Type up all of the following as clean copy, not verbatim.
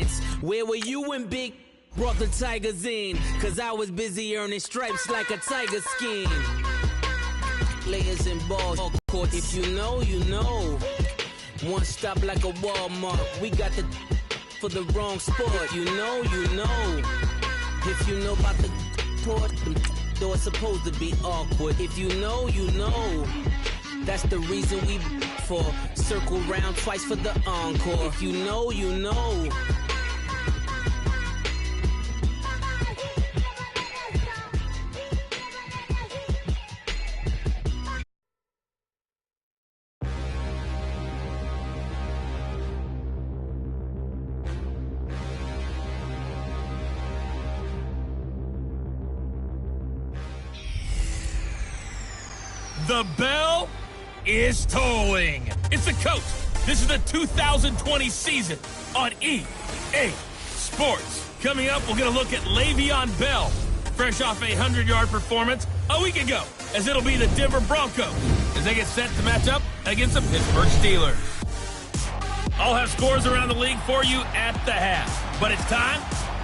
sports. Where were you when Big brought the Tigers in? Cause I was busy earning stripes like a tiger skin. Players in ball court, if you know, you know. One stop like a Walmart. We got the for the wrong sport. You know, you know. If you know about the court, the door's supposed to be awkward. If you know, you know. That's the reason we for circle round twice for the encore. If you know, you know. The bell is tolling. It's the coach. This is the 2020 season on EA Sports. Coming up, we're going to look at Le'Veon Bell, fresh off a 100-yard performance a week ago, as it'll be the Denver Broncos as they get set to match up against the Pittsburgh Steelers. I'll have scores around the league for you at the half, but it's time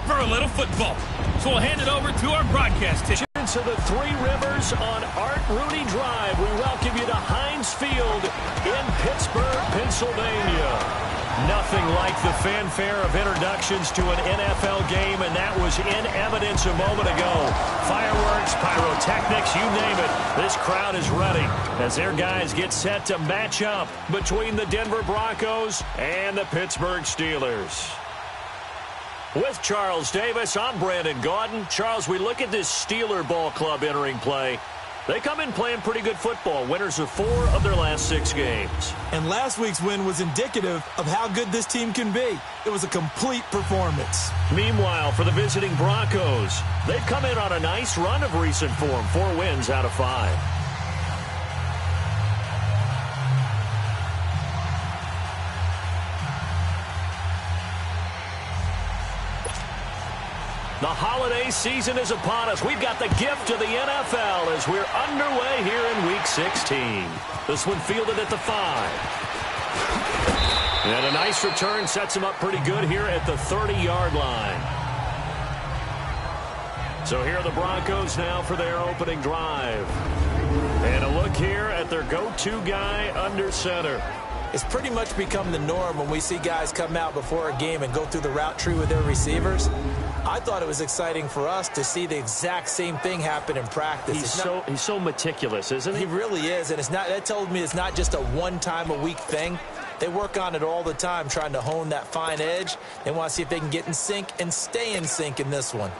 for a little football. So we'll hand it over to our broadcast team. To the Three Rivers on Art Rooney Drive. We welcome you to Heinz Field in Pittsburgh, Pennsylvania. Nothing like the fanfare of introductions to an NFL game, and that was in evidence a moment ago. Fireworks, pyrotechnics, you name it. This crowd is ready as their guys get set to match up between the Denver Broncos and the Pittsburgh Steelers. With Charles Davis, I'm Brandon Gaudin. Charles, we look at this Steeler ball club entering play. They come in playing pretty good football, winners of 4 of their last 6 games. And last week's win was indicative of how good this team can be. It was a complete performance. Meanwhile, for the visiting Broncos, they've come in on a nice run of recent form, 4 wins out of 5. The holiday season is upon us. We've got the gift of the NFL as we're underway here in Week 16. This one fielded at the 5. And a nice return sets him up pretty good here at the 30-yard line. So here are the Broncos now for their opening drive. And a look here at their go-to guy under center. It's pretty much become the norm when we see guys come out before a game and go through the route tree with their receivers. I thought it was exciting for us to see the exact same thing happen in practice. He's so meticulous, isn't he? He really is, and that told me it's not just a one-time-a-week thing. They work on it all the time, trying to hone that fine edge. They want to see if they can get in sync and stay in sync in this one.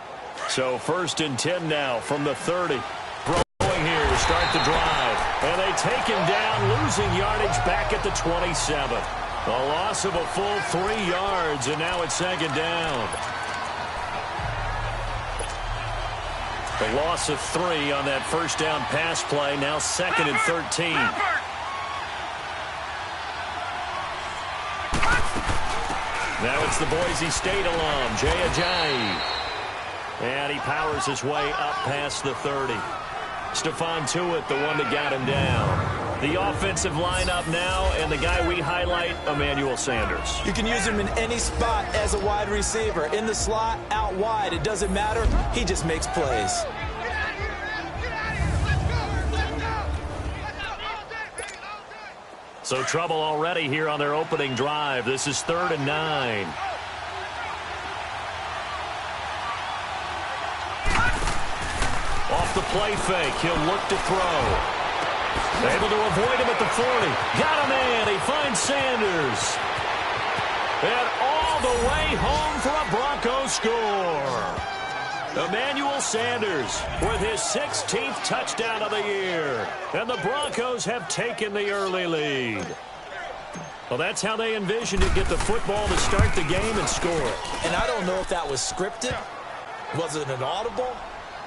So 1st and 10 now from the 30. Throwing here to start the drive. And they take him down, losing yardage back at the 27. A loss of a full 3 yards, and now it's 2nd down. The loss of 3 on that first down pass play, now 2nd and 13. Now it's the Boise State alum, Jay Ajayi. And he powers his way up past the 30. Stephon Tuitt, the one that got him down. The offensive lineup now, and the guy we highlight, Emmanuel Sanders. You can use him in any spot as a wide receiver. In the slot, out wide, it doesn't matter. He just makes plays. So trouble already here on their opening drive. This is 3rd and 9. Off the play fake, he'll look to throw. Able to avoid him at the 40. Got him in. He finds Sanders. And all the way home for a Broncos score. Emmanuel Sanders with his 16th touchdown of the year. And the Broncos have taken the early lead. Well, that's how they envisioned to get the football to start the game and score. And I don't know if that was scripted. Was it an audible?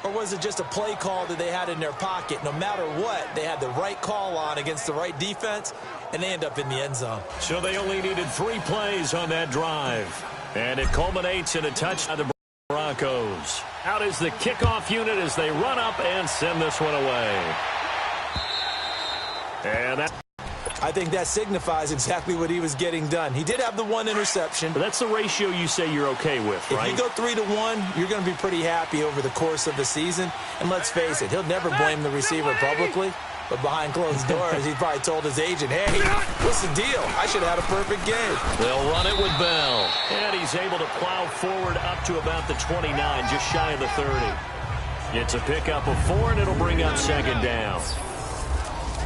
Or was it just a play call that they had in their pocket? No matter what, they had the right call on against the right defense, and they end up in the end zone. So they only needed 3 plays on that drive. And it culminates in a touchdown to the Broncos. Out is the kickoff unit as they run up and send this one away. And that I think that signifies exactly what he was getting done. He did have the one interception. But that's the ratio you say you're okay with, right? If you go 3-1, you're going to be pretty happy over the course of the season. And let's face it, he'll never blame the receiver publicly. But behind closed doors, he probably told his agent, hey, what's the deal? I should have had a perfect game. They'll run it with Bell. And he's able to plow forward up to about the 29, just shy of the 30. It's a pickup of 4, and it'll bring up second down.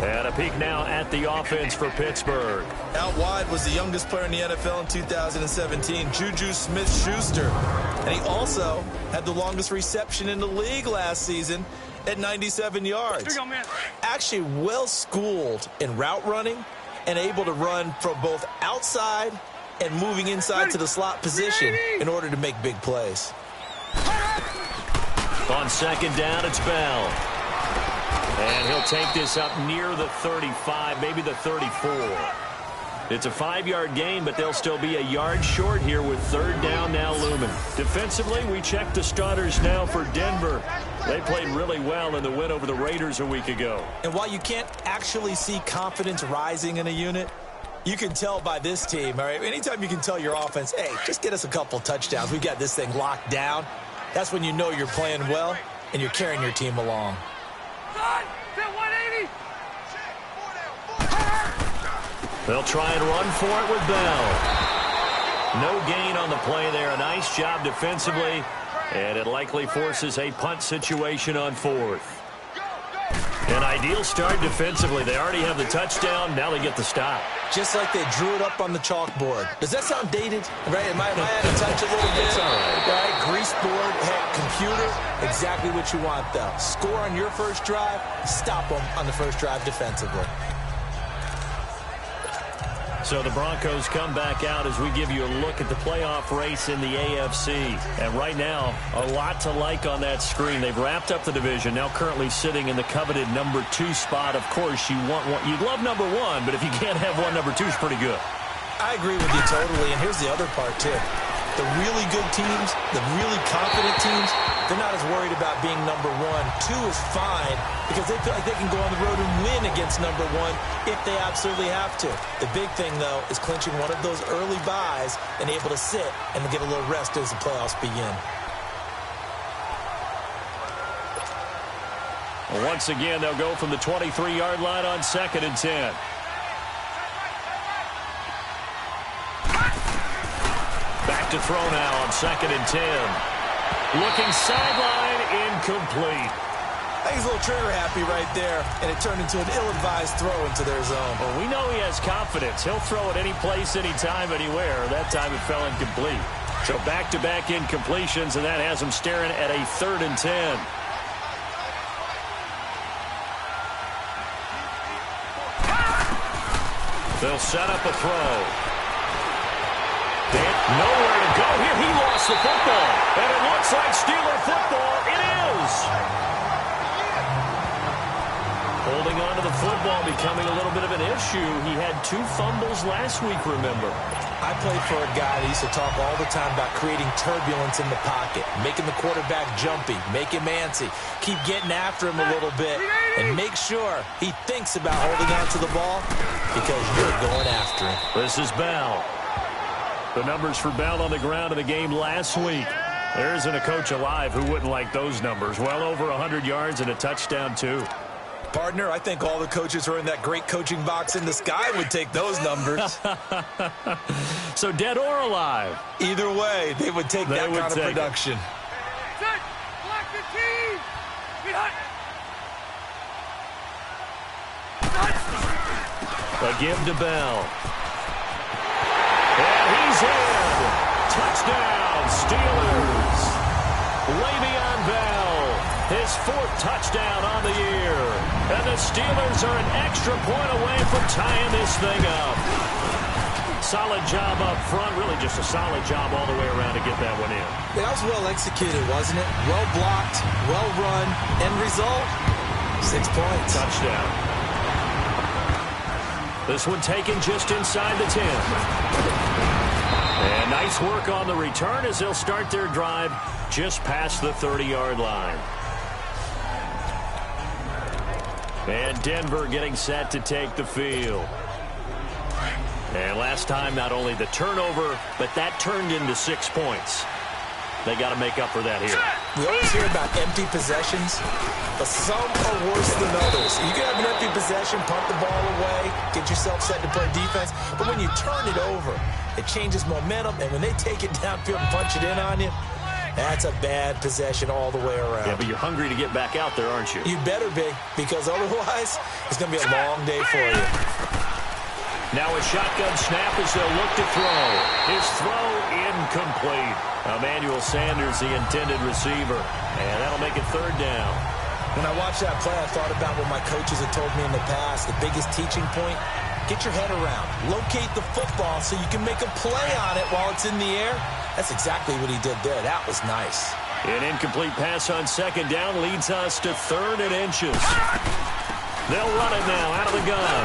And a peek now at the offense for Pittsburgh. Out wide was the youngest player in the NFL in 2017, Juju Smith-Schuster. And he also had the longest reception in the league last season at 97 yards. Actually well-schooled in route running and able to run from both outside and moving inside to the slot position in order to make big plays. On second down, it's Bell. And he'll take this up near the 35, maybe the 34. It's a 5-yard gain, but they'll still be a yard short here with third down now looming. Defensively, we check the starters now for Denver. They played really well in the win over the Raiders a week ago. And while you can't actually see confidence rising in a unit, you can tell by this team, all right? Anytime you can tell your offense, hey, just get us a couple touchdowns. We got this thing locked down. That's when you know you're playing well and you're carrying your team along. They'll try and run for it with Bell. No gain on the play there. A nice job defensively, and it likely forces a punt situation on fourth. An ideal start defensively. They already have the touchdown. Now they get the stop. Just like they drew it up on the chalkboard. Does that sound dated? Right? Am I out of touch a little bit? It's all right. Right? Grease board, heck, computer. Exactly what you want, though. Score on your first drive. Stop them on the first drive defensively. So the Broncos come back out as we give you a look at the playoff race in the AFC. And right now, a lot to like on that screen. They've wrapped up the division, now currently sitting in the coveted number 2 spot. Of course, you want one. You'd love number 1, but if you can't have one, number 2 is pretty good. I agree with you totally, and here's the other part, too. The really good teams, the really confident teams, they're not as worried about being number 1. 2 is fine because they feel like they can go on the road and win against number 1 if they absolutely have to. The big thing, though, is clinching one of those early byes and able to sit and get a little rest as the playoffs begin. Once again, they'll go from the 23-yard line on second and 10. Back to throw now on second and 10. Looking sideline, incomplete. I think he's a little trigger happy right there, and it turned into an ill-advised throw into their zone. Well, we know he has confidence. He'll throw it any place, anytime, anywhere. That time it fell incomplete. So back-to-back incompletions, and that has him staring at a 3rd and 10. They'll set up a throw. Nowhere to go here. He lost the football. And it looks like Steeler football. It is. Holding on to the football becoming a little bit of an issue. He had 2 fumbles last week, remember. I played for a guy that used to talk all the time about creating turbulence in the pocket, making the quarterback jumpy, make him antsy, keep getting after him a little bit, and make sure he thinks about holding on to the ball because you're going after him. This is Bell. The numbers for Bell on the ground in the game last week. There isn't a coach alive who wouldn't like those numbers. Well over 100 yards and a touchdown, too. Partner, I think all the coaches who are in that great coaching box in the sky would take those numbers. So dead or alive? Either way, they would take that kind of production. A give to Bell. And he's in. Touchdown, Steelers. Le'Veon Bell, his 4th touchdown on the year. And the Steelers are an extra point away from tying this thing up. Solid job up front, really just a solid job all the way around to get that one in. That was well executed, wasn't it? Well blocked, well run. End result, 6 points. Touchdown. This one taken just inside the 10. And nice work on the return as they'll start their drive just past the 30-yard line. And Denver getting set to take the field. And last time, not only the turnover, but that turned into 6 points. They got to make up for that here. We always hear about empty possessions, but some are worse than others. You can have an empty possession, punt the ball away, get yourself set to play defense, but when you turn it over, it changes momentum, and when they take it downfield and punch it in on you, that's a bad possession all the way around. Yeah, but you're hungry to get back out there, aren't you? You better be, because otherwise, it's going to be a long day for you. Now a shotgun snap as they'll look to throw. His throw incomplete. Emmanuel Sanders, the intended receiver. And that'll make it 3rd down. When I watched that play, I thought about what my coaches had told me in the past. The biggest teaching point, get your head around. Locate the football so you can make a play on it while it's in the air. That's exactly what he did there. That was nice. An incomplete pass on 2nd down leads us to 3rd and inches. They'll run it now out of the gun.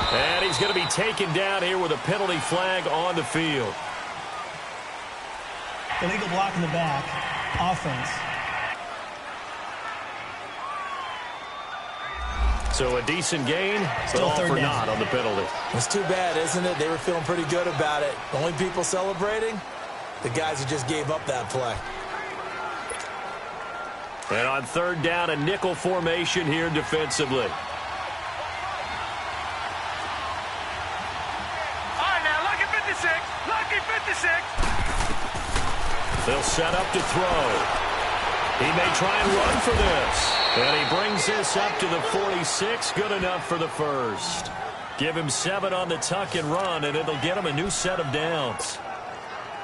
And he's going to be taken down here with a penalty flag on the field. Illegal block in the back. Offense. So a decent gain, but all for naught on the penalty. It's too bad, isn't it? They were feeling pretty good about it. The only people celebrating, the guys who just gave up that play. And on 3rd down, a nickel formation here defensively. They'll set up to throw. He may try and run for this. And he brings this up to the 46. Good enough for the 1st. Give him 7 on the tuck and run, and it'll get him a new set of downs.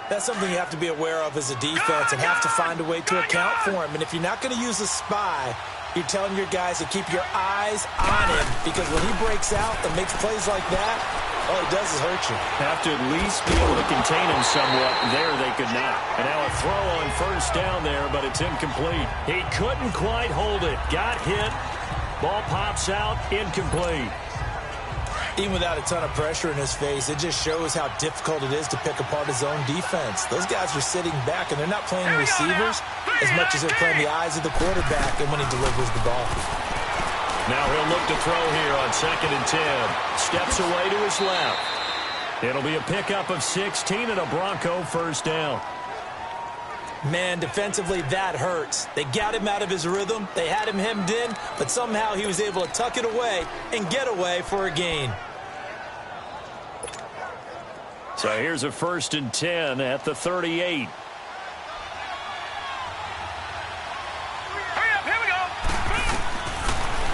That's something you have to be aware of as a defense and have to find a way to account for him. And if you're not going to use a spy, you're telling your guys to keep your eyes on him, because when he breaks out and makes plays like that, all he does is hurt you. Have to at least be able to contain him somewhat. There they could not. And now a throw on 1st down there, but it's incomplete. He couldn't quite hold it. Got hit. Ball pops out. Incomplete. Even without a ton of pressure in his face, it just shows how difficult it is to pick apart his own defense. Those guys are sitting back, and they're not playing receivers as much as they're playing the eyes of the quarterback and when he delivers the ball. Now he'll look to throw here on 2nd and 10. Steps away to his left. It'll be a pickup of 16 and a Bronco 1st down. Man, defensively, that hurts. They got him out of his rhythm. They had him hemmed in, but somehow he was able to tuck it away and get away for a gain. So here's a 1st and 10 at the 38.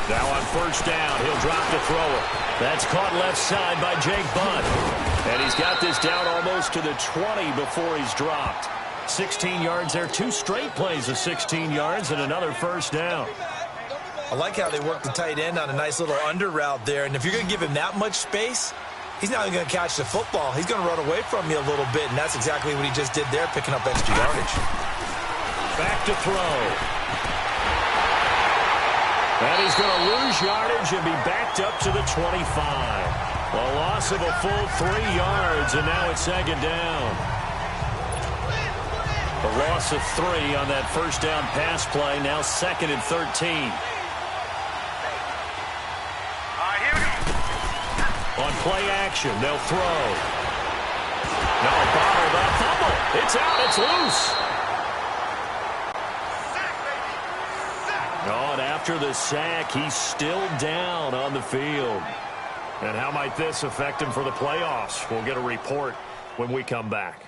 Now on 1st down, he'll drop the thrower. That's caught left side by Jake Bunt. And he's got this down almost to the 20 before he's dropped. 16 yards there, 2 straight plays of 16 yards and another 1st down. I like how they work the tight end on a nice little under route there. And if you're going to give him that much space, he's not even going to catch the football. He's going to run away from you a little bit, and that's exactly what he just did there, picking up extra yardage. Back to throw. And he's going to lose yardage and be backed up to the 25. A loss of a full 3 yards, and now it's 2nd down. A loss of 3 on that 1st down pass play, now 2nd and 13. On play action, they'll throw. Now a bottled up fumble. It's out, it's loose. Oh, and after the sack, he's still down on the field. And how might this affect him for the playoffs? We'll get a report when we come back.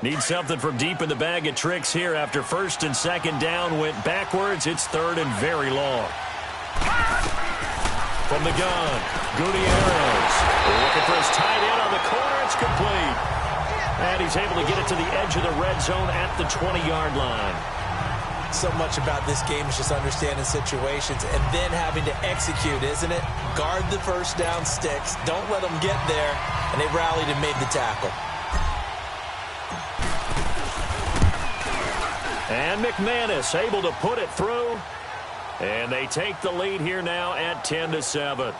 Need something from deep in the bag of tricks here after 1st and 2nd down went backwards. It's 3rd and very long. From the gun, Gutierrez looking for his tight end on the corner. It's complete. And he's able to get it to the edge of the red zone at the 20-yard line. So much about this game is just understanding situations and then having to execute, isn't it? Guard the 1st down sticks. Don't let them get there. And they rallied and made the tackle. And McManus able to put it through. And they take the lead here now at 10-7.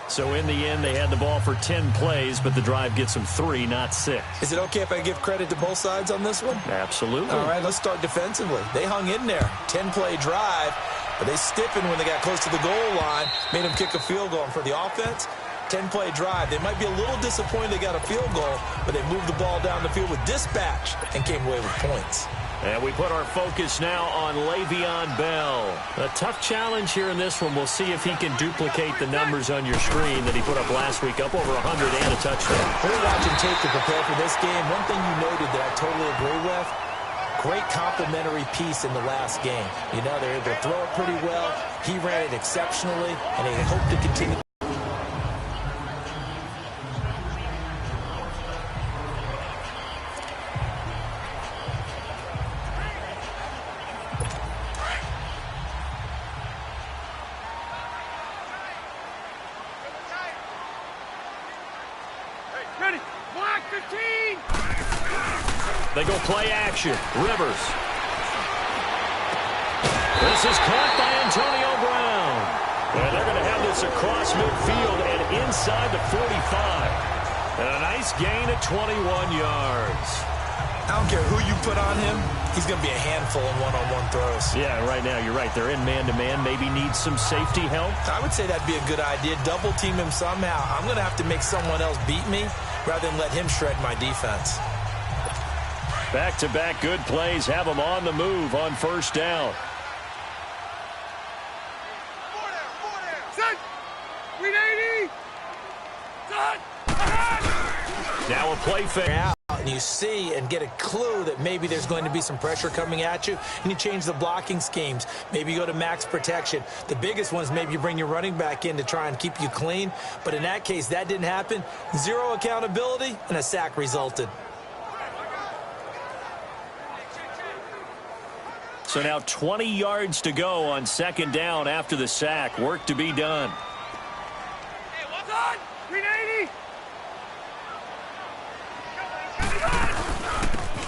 So in the end, they had the ball for 10 plays, but the drive gets them 3, not 6. Is it okay if I give credit to both sides on this one? Absolutely. All right, let's start defensively. They hung in there. 10-play drive, but they stiffened when they got close to the goal line, made them kick a field goal. And for the offense, 10-play drive. They might be a little disappointed they got a field goal, but they moved the ball down the field with dispatch and came away with points. And we put our focus now on Le'Veon Bell. A tough challenge here in this one. We'll see if he can duplicate the numbers on your screen that he put up last week, up over 100 and a touchdown. We're watching tape to prepare for this game. One thing you noted that I totally agree with, great complimentary piece in the last game. You know, they're able to throw it pretty well. He ran it exceptionally, and they hope to continue. They go play action. Rivers. This is caught by Antonio Brown. And they're going to have this across midfield and inside the 45. And a nice gain at 21 yards. I don't care who you put on him. He's going to be a handful in one-on-one throws. Yeah, right now you're right. They're in man-to-man. Maybe needs some safety help. I would say that'd be a good idea. Double team him somehow. I'm going to have to make someone else beat me rather than let him shred my defense. Back-to-back good plays have them on the move on first down. Now a play fake. And you see and get a clue that maybe there's going to be some pressure coming at you, and you change the blocking schemes. Maybe you go to max protection. The biggest one is maybe you bring your running back in to try and keep you clean. But in that case, that didn't happen. Zero accountability, and a sack resulted. So now 20 yards to go on second down after the sack. Work to be done. Hey, what's on? 380.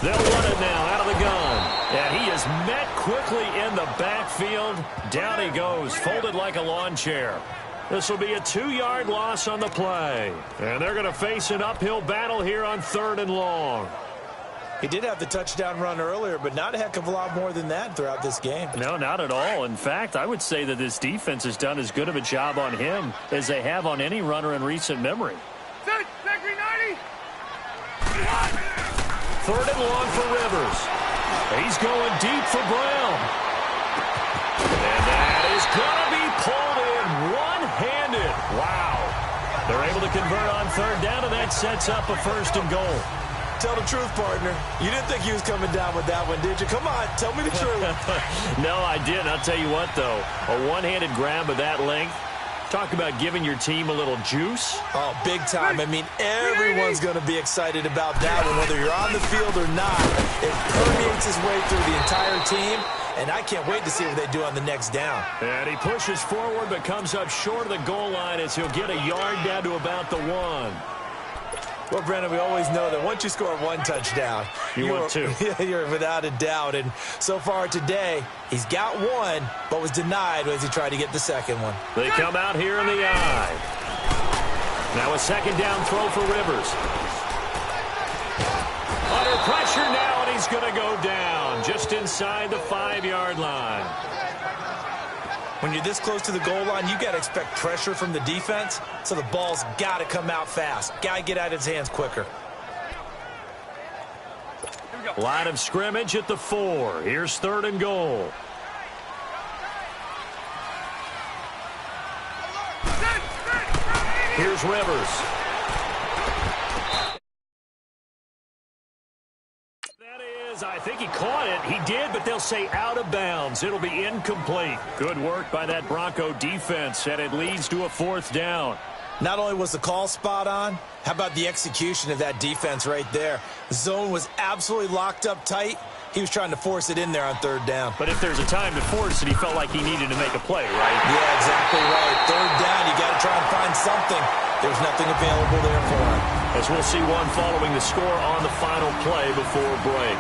They'll run it now out of the gun. And he is met quickly in the backfield. Down he goes, folded like a lawn chair. This will be a 2-yard loss on the play. And they're going to face an uphill battle here on 3rd and long. He did have the touchdown run earlier, but not a heck of a lot more than that throughout this game. No, not at all. In fact, I would say that this defense has done as good of a job on him as they have on any runner in recent memory. Set, 390. 3rd and long for Rivers. He's going deep for Brown. And that is going to be pulled in one-handed. Wow. They're able to convert on 3rd down, and that sets up a 1st and goal. Tell the truth, partner. You didn't think he was coming down with that one, did you? Come on, tell me the truth. No, I didn't. I'll tell you what, though. A one-handed grab of that length. Talk about giving your team a little juice. Oh, big time. I mean, everyone's going to be excited about that one, whether you're on the field or not. It permeates his way through the entire team, and I can't wait to see what they do on the next down. And he pushes forward but comes up short of the goal line as he'll get a yard down to about the 1. Well, Brandon, we always know that once you score one touchdown, you want two. You're without a doubt. And so far today, he's got one, but was denied as he tried to get the second one. They come out here in the eye. Now a second down throw for Rivers. Under pressure now, and he's going to go down just inside the 5-yard line. When you're this close to the goal line, you got to expect pressure from the defense, so the ball's got to come out fast. Got to get out of his hands quicker. Line of scrimmage at the 4. Here's 3rd and goal. Here's Rivers. I think he caught it. He did, but they'll say out of bounds. It'll be incomplete. Good work by that Bronco defense, and it leads to a 4th down. Not only was the call spot on, how about the execution of that defense right there? Zone was absolutely locked up tight. He was trying to force it in there on 3rd down. But if there's a time to force it, he felt like he needed to make a play, right? Yeah, exactly right. 3rd down, you got to try and find something. There's nothing available there for him. As we'll see one following the score on the final play before break.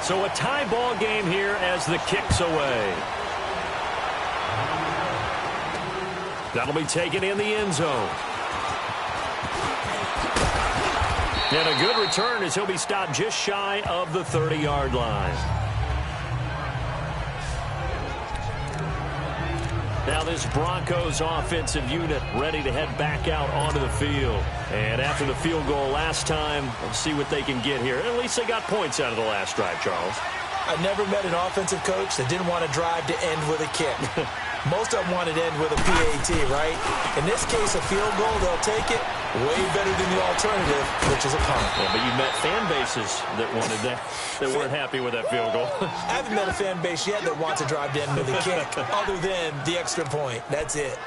So a tie ball game here as the kick's away. That'll be taken in the end zone. And a good return as he'll be stopped just shy of the 30-yard line. Now this Broncos offensive unit ready to head back out onto the field. And after the field goal last time, let's see what they can get here. At least they got points out of the last drive, Charles. I never met an offensive coach that didn't want to drive to end with a kick. Most of them wanted to end with a PAT, right? In this case, a field goal, they'll take it. Way better than the alternative, which is a punt. Yeah, but you met fan bases that wanted that, that weren't happy with that field goal. I haven't met a fan base yet that wants to drive to end with a kick, other than the extra point. That's it.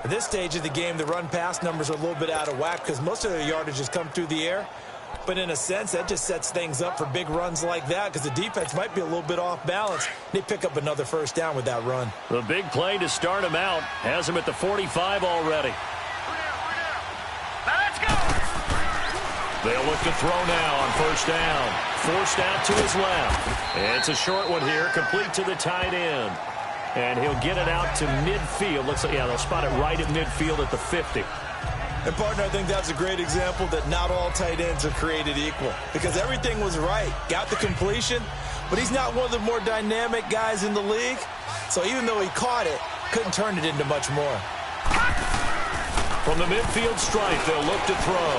At this stage of the game, the run-pass numbers are a little bit out of whack because most of their yardage has come through the air. But in a sense, that just sets things up for big runs like that because the defense might be a little bit off balance. They pick up another first down with that run. The big play to start him out has him at the 45 already. Let's go! They'll look to throw now on first down. Forced out to his left. It's a short one here, complete to the tight end. And he'll get it out to midfield. Looks like, yeah, they'll spot it right at midfield at the 50. And, partner, I think that's a great example that not all tight ends are created equal because everything was right. Got the completion, but he's not one of the more dynamic guys in the league. So even though he caught it, couldn't turn it into much more. From the midfield stripe, they'll look to throw.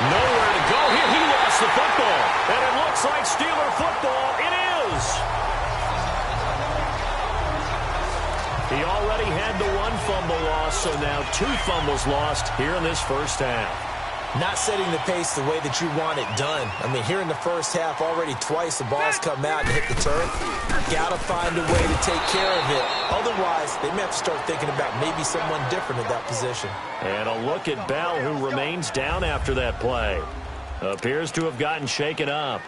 Nowhere to go here. He lost the football. And it looks like Steeler football. It is. He already had the one fumble loss, so now 2 fumbles lost here in this first half. Not setting the pace the way that you want it done. I mean, here in the first half, already twice the ball's come out and hit the turf. Got to find a way to take care of it. Otherwise, they may have to start thinking about maybe someone different at that position. And a look at Bell, who remains down after that play. Appears to have gotten shaken up.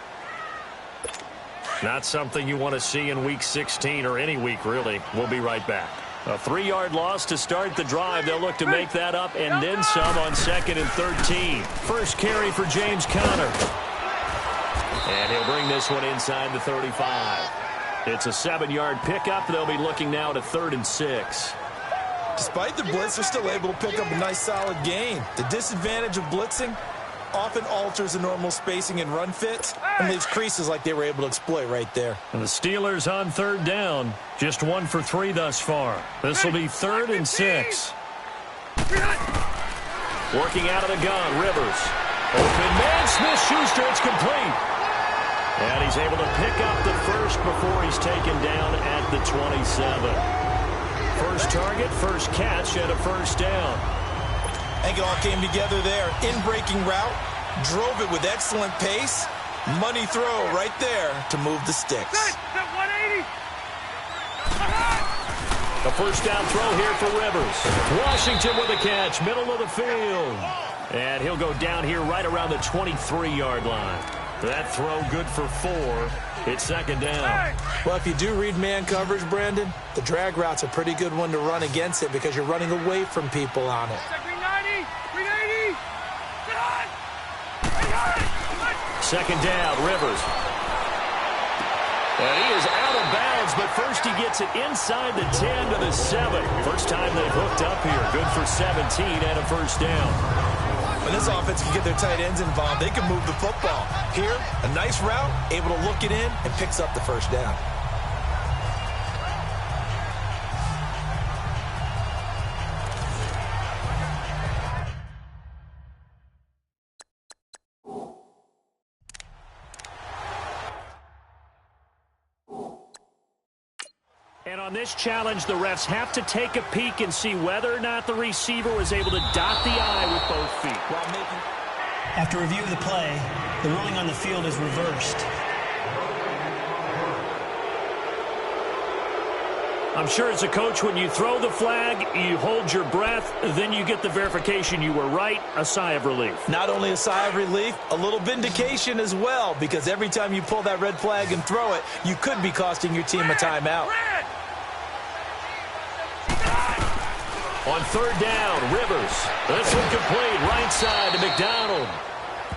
Not something you want to see in Week 16 or any week, really. We'll be right back. A 3-yard loss to start the drive. They'll look to make that up and then some on 2nd and 13. First carry for James Conner. And he'll bring this one inside the 35. It's a 7-yard pickup. They'll be looking now to 3rd and 6. Despite the blitz, they're still able to pick up a nice solid gain. The disadvantage of blitzing often alters the normal spacing and run fits and leaves creases like they were able to exploit right there. And the Steelers on 3rd down. Just 1 for 3 thus far. This will be 3rd and 6. Working out of the gun, Rivers. Open man, Smith-Schuster, it's complete. And he's able to pick up the first before he's taken down at the 27. First target, first catch, and a first down. I think it all came together there. In-breaking route, drove it with excellent pace. Money throw right there to move the sticks. Set 180. A first down throw here for Rivers. Washington with a catch, middle of the field. And he'll go down here right around the 23-yard line. That throw good for 4. It's 2nd down. Well, if you do read man coverage, Brandon, the drag route's a pretty good one to run against it because you're running away from people on it. 390. 380. 2nd down, Rivers. And he is out of bounds, but first he gets it inside the 10 to the 7. First time they've hooked up here. Good for 17 and a first down. When this offense can get their tight ends involved, they can move the football. Here, a nice route, able to look it in, and picks up the first down. And on this challenge, the refs have to take a peek and see whether or not the receiver was able to dot the I with both feet. After review of the play, the ruling on the field is reversed. I'm sure as a coach, when you throw the flag, you hold your breath, then you get the verification you were right, a sigh of relief. Not only a sigh of relief, a little vindication as well, because every time you pull that red flag and throw it, you could be costing your team a timeout. On 3rd down, Rivers. This one complete, right side to McDonald.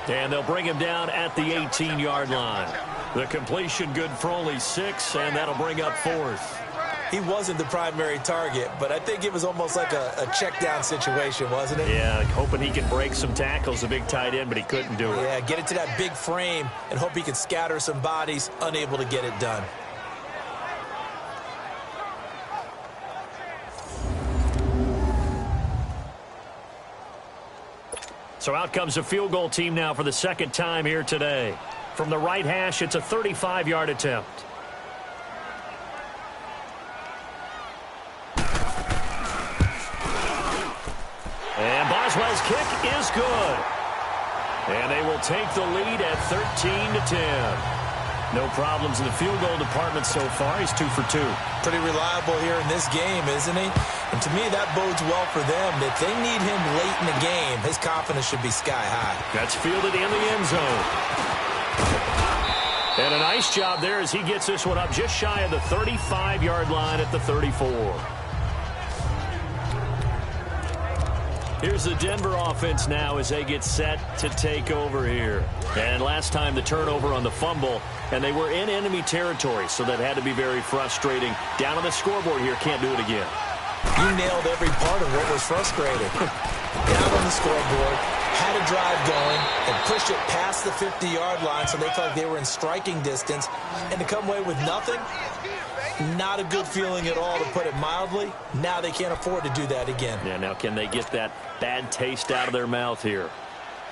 And they'll bring him down at the 18-yard line. The completion good for only 6, and that'll bring up 4th. He wasn't the primary target, but I think it was almost like a check-down situation, wasn't it? Yeah, hoping he could break some tackles, a big tight end, but he couldn't do it. Yeah, get it to that big frame and hope he could scatter some bodies, unable to get it done. So out comes a field goal team now for the second time here today. From the right hash, it's a 35-yard attempt. And Boswell's kick is good. And they will take the lead at 13-10. No problems in the field goal department so far. He's 2 for 2. Pretty reliable here in this game, isn't he? And to me, that bodes well for them. If they need him late in the game, his confidence should be sky high. That's fielded in the end zone. And a nice job there as he gets this one up just shy of the 35-yard line at the 34. Here's the Denver offense now as they get set to take over here. And last time the turnover on the fumble, and they were in enemy territory, so that had to be very frustrating. Down on the scoreboard here, can't do it again. You nailed every part of what was frustrating. Down on the scoreboard, had a drive going, and pushed it past the 50-yard line so they felt like they were in striking distance. And to come away with nothing, not a good feeling at all, to put it mildly. Now they can't afford to do that again. Yeah, now can they get that bad taste out of their mouth here?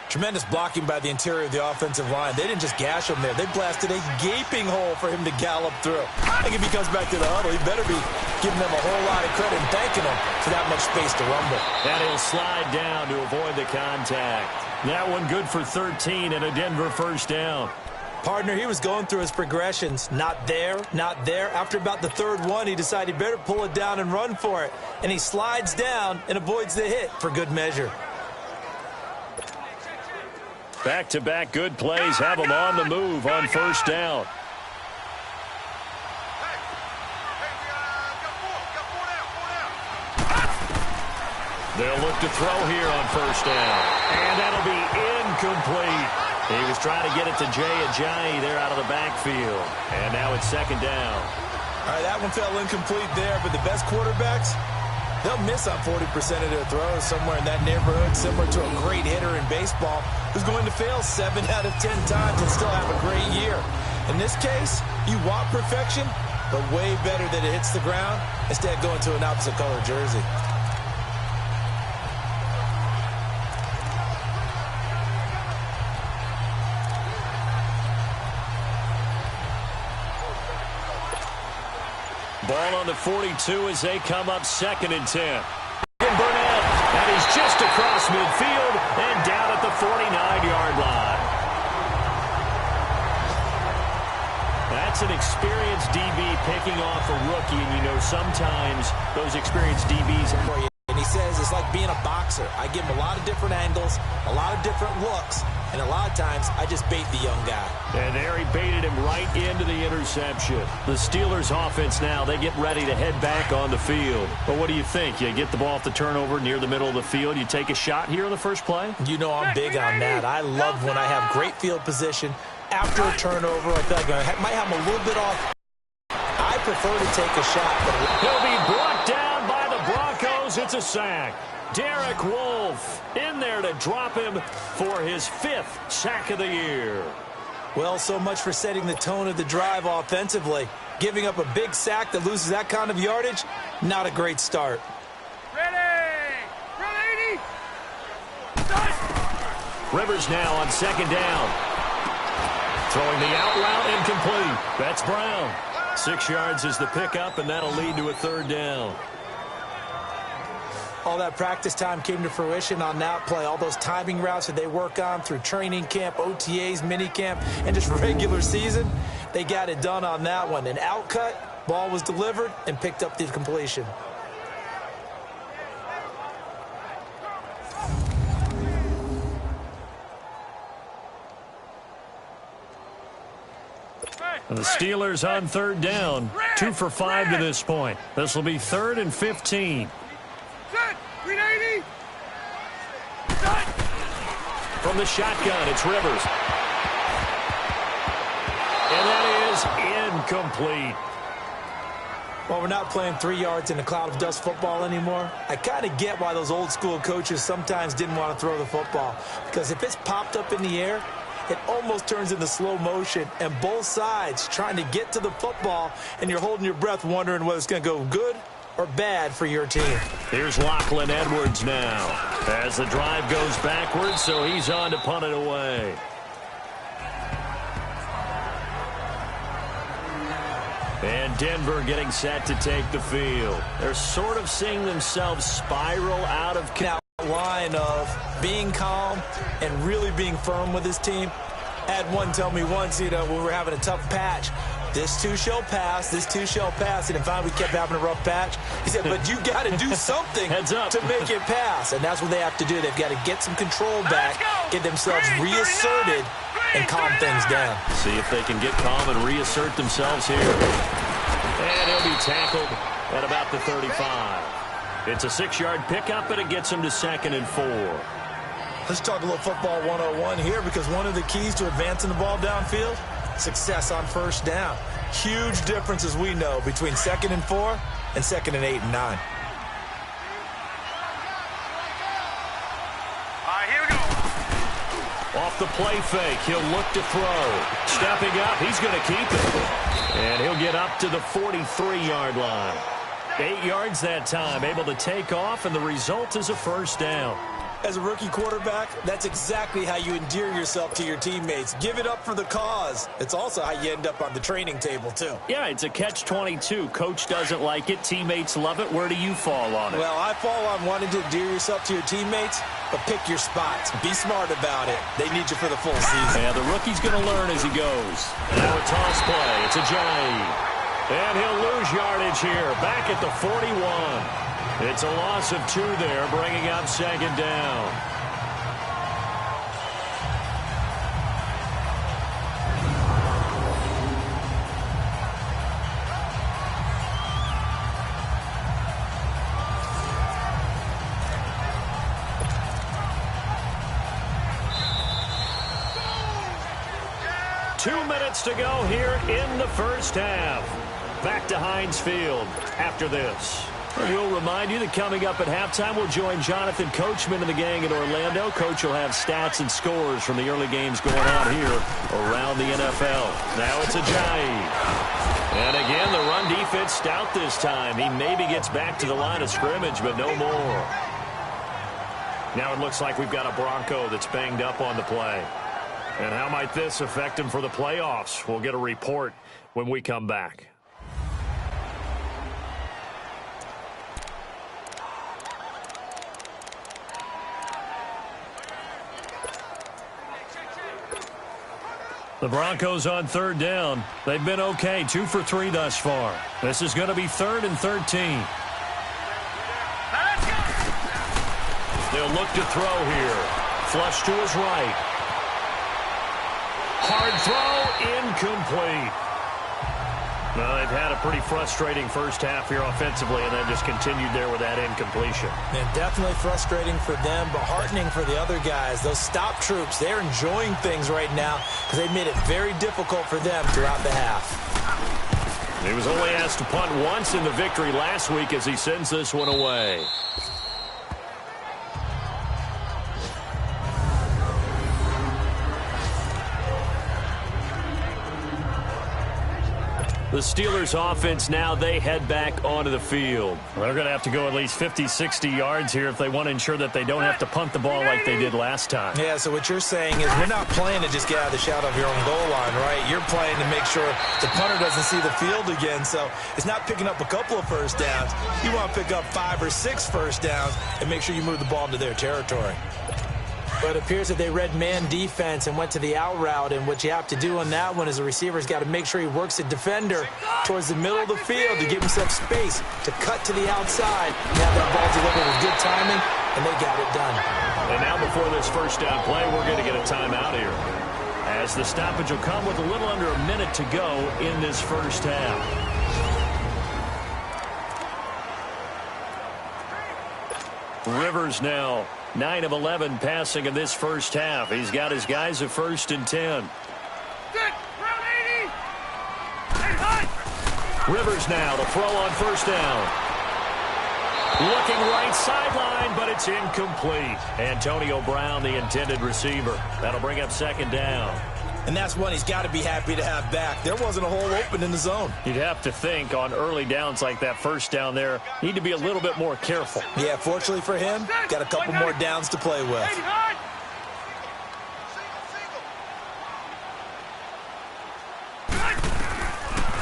Tremendous blocking by the interior of the offensive line. They didn't just gash him there. They blasted a gaping hole for him to gallop through. I think if he comes back to the huddle, he better be giving them a whole lot of credit and thanking them for that much space to rumble. And he'll slide down to avoid the contact. That one good for 13 and a Denver first down. Partner, he was going through his progressions. Not there, not there. After about the third one, he decided he better pull it down and run for it. And he slides down and avoids the hit for good measure. Back-to-back good plays have them on the move on first down. They'll look to throw here on first down. And that'll be incomplete. He was trying to get it to Jay Ajayi there out of the backfield. And now it's second down. All right, that one fell incomplete there, but the best quarterbacks, they'll miss on 40% of their throws somewhere in that neighborhood, similar to a great hitter in baseball who's going to fail 7 out of 10 times and still have a great year. In this case, you want perfection, but way better that it hits the ground instead of going to an opposite color jersey. Ball on the 42 as they come up 2nd and 10. Burnett, and he's just across midfield and down at the 49-yard line. That's an experienced DB picking off a rookie, and you know sometimes those experienced DBs for you. And he says it's like being a boxer. I give him a lot of different angles, a lot of different looks, and a lot of times I just bait the young guy. And there he baited him right into the interception. The Steelers offense now, they get ready to head back on the field. But what do you think? You get the ball off the turnover near the middle of the field, you take a shot here on the first play? You know I'm big on that. I love when I have great field position. After a turnover, I feel like I might have him a little bit off. I prefer to take a shot. But he'll be brought down by the Broncos. It's a sack. Derek Wolfe in there to drop him for his 5th sack of the year. Well, so much for setting the tone of the drive offensively. Giving up a big sack that loses that kind of yardage, not a great start. Ready! Ready, 80! Rivers now on 2nd down. Throwing the out route incomplete. That's Brown. 6 yards is the pickup, and that'll lead to a 3rd down. All that practice time came to fruition on that play. All those timing routes that they work on through training camp, OTAs, minicamp, and just regular season, they got it done on that one. An out cut, ball was delivered, and picked up the completion. And the Steelers on 3rd down. 2 for 5 to this point. This will be 3rd and 15. Set! 380! From the shotgun, it's Rivers. And that is incomplete. Well, we're not playing 3 yards in a cloud of dust football anymore. I kind of get why those old school coaches sometimes didn't want to throw the football. Because if it's popped up in the air, it almost turns into slow motion. And both sides trying to get to the football, and you're holding your breath wondering whether it's going to go good or bad for your team. Here's Lachlan Edwards now. As the drive goes backwards, so he's on to punt it away. And Denver getting set to take the field. They're sort of seeing themselves spiral out of that line of being calm and really being firm with his team. I had one tell me once, when we were having a tough patch, this too shall pass, this too shall pass. And finally we kept having a rough patch. He said, but you got to do something to make it pass. And that's what they have to do. They've got to get some control back, get themselves reasserted, and calm things down. See if they can get calm and reassert themselves here. And he'll be tackled at about the 35. It's a 6-yard pickup, and it gets him to 2nd and 4. Let's talk a little football 101 here, because one of the keys to advancing the ball downfield, success on first down. Huge difference, as we know, between 2nd and 4 and 2nd and 8 and 9. Off the play fake, he'll look to throw. Stepping up, he's going to keep it. And he'll get up to the 43-yard line. 8 yards that time, able to take off, and the result is a first down. As a rookie quarterback, that's exactly how you endear yourself to your teammates. Give it up for the cause. It's also how you end up on the training table, too. Yeah, it's a catch-22. Coach doesn't like it. Teammates love it. Where do you fall on it? Well, I fall on wanting to endear yourself to your teammates, but pick your spots. Be smart about it. They need you for the full season. Yeah, the rookie's going to learn as he goes. Now a toss play. It's a Ajayi. And he'll lose yardage here. Back at the 41. It's a loss of 2 there, bringing up 2nd down. Two minutes to go here in the first half. Back to Heinz Field after this. We'll remind you that coming up at halftime, we'll join Jonathan Coachman and the gang in Orlando. Coach will have stats and scores from the early games going on here around the NFL. Now it's Ajayi. And again, the run defense stout this time. He maybe gets back to the line of scrimmage, but no more. Now it looks like we've got a Bronco that's banged up on the play. And how might this affect him for the playoffs? We'll get a report when we come back. The Broncos on 3rd down. They've been okay, 2 for 3 thus far. This is going to be 3rd and 13. They'll look to throw here. Flush to his right. Hard throw, incomplete. Well, they've had a pretty frustrating first half here offensively, and then just continued there with that incompletion. And definitely frustrating for them, but heartening for the other guys. Those stop troops, they're enjoying things right now because they made it very difficult for them throughout the half. He was only asked to punt once in the victory last week as he sends this one away. The Steelers offense now, they head back onto the field. They're going to have to go at least 50, 60 yards here if they want to ensure that they don't have to punt the ball like they did last time. Yeah, so what you're saying is we're not playing to just get out of the shadow of your own goal line, right? You're playing to make sure the punter doesn't see the field again. So it's not picking up a couple of first downs. You want to pick up 5 or 6 first downs and make sure you move the ball into their territory. But it appears that they read man defense and went to the out route. And what you have to do on that one is the receiver's got to make sure he works the defender towards the middle of the field to give himself space to cut to the outside. Now that ball delivered with good timing, and they got it done. And now before this first down play, we're going to get a timeout here, as the stoppage will come with a little under a minute to go in this first half. Rivers now 9 of 11 passing in this first half. He's got his guys at 1st and 10. Good. Round 80. Hey, hot. Rivers now to throw on 1st down. Looking right sideline, but it's incomplete. Antonio Brown, the intended receiver. That'll bring up 2nd down. And that's one he's got to be happy to have back. There wasn't a hole open in the zone. You'd have to think on early downs like that 1st down there, need to be a little bit more careful. Yeah, fortunately for him, got a couple more downs to play with. Hey, hot.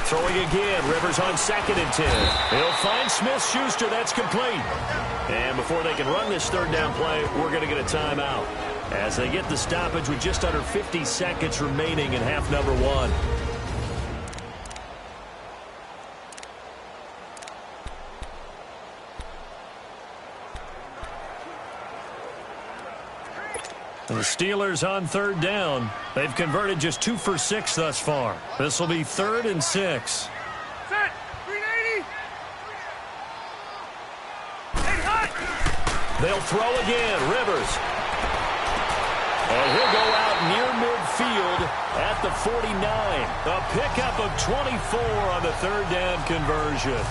Throwing again, Rivers on 2nd and 10. He'll find Smith-Schuster. That's complete. And before they can run this 3rd down play, we're going to get a timeout as they get the stoppage with just under 50 seconds remaining in half number 1. The Steelers on 3rd down. They've converted just 2 for 6 thus far. This will be 3rd and 6. Set. 380. Hey, hot. They'll throw again. Rivers. And he'll go out near midfield at the 49. A pickup of 24 on the 3rd down conversion.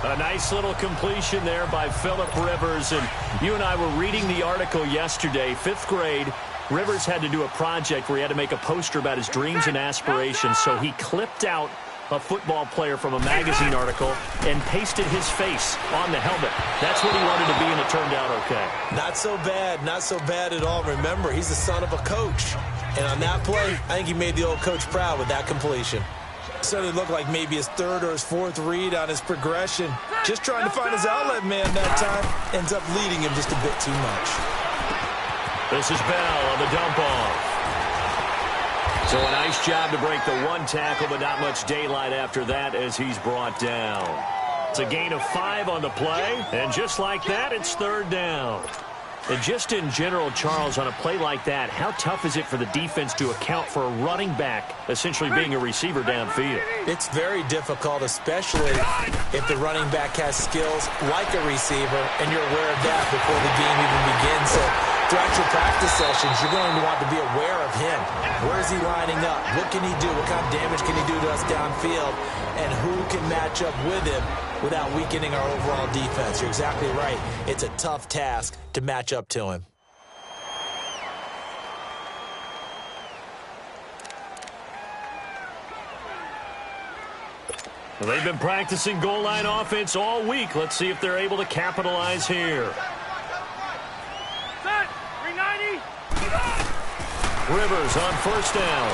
A nice little completion there by Phillip Rivers. And you and I were reading the article yesterday, 5th grade. Rivers had to do a project where he had to make a poster about his dreams and aspirations. So he clipped out a football player from a magazine article and pasted his face on the helmet. That's what he wanted to be, and it turned out okay. Not so bad. Not so bad at all. Remember, he's the son of a coach. And on that play, I think he made the old coach proud with that completion. Certainly looked like maybe his 3rd or his 4th read on his progression. Just trying to find his outlet man that time. Ends up leading him just a bit too much. This is Bell on the dump off. So a nice job to break the 1 tackle, but not much daylight after that as he's brought down. It's a gain of 5 on the play, and just like that, it's 3rd down. And just in general, Charles, on a play like that, how tough is it for the defense to account for a running back essentially being a receiver downfield? It's very difficult, especially if the running back has skills like a receiver, and you're aware of that before the game even begins. So throughout your practice sessions, you're going to want to be aware of him. Where is he lining up? What can he do? What kind of damage can he do to us downfield? And who can match up with him without weakening our overall defense? You're exactly right. It's a tough task to match up to him. Well, they've been practicing goal line offense all week. Let's see if they're able to capitalize here. Set. 390. Rivers on 1st down.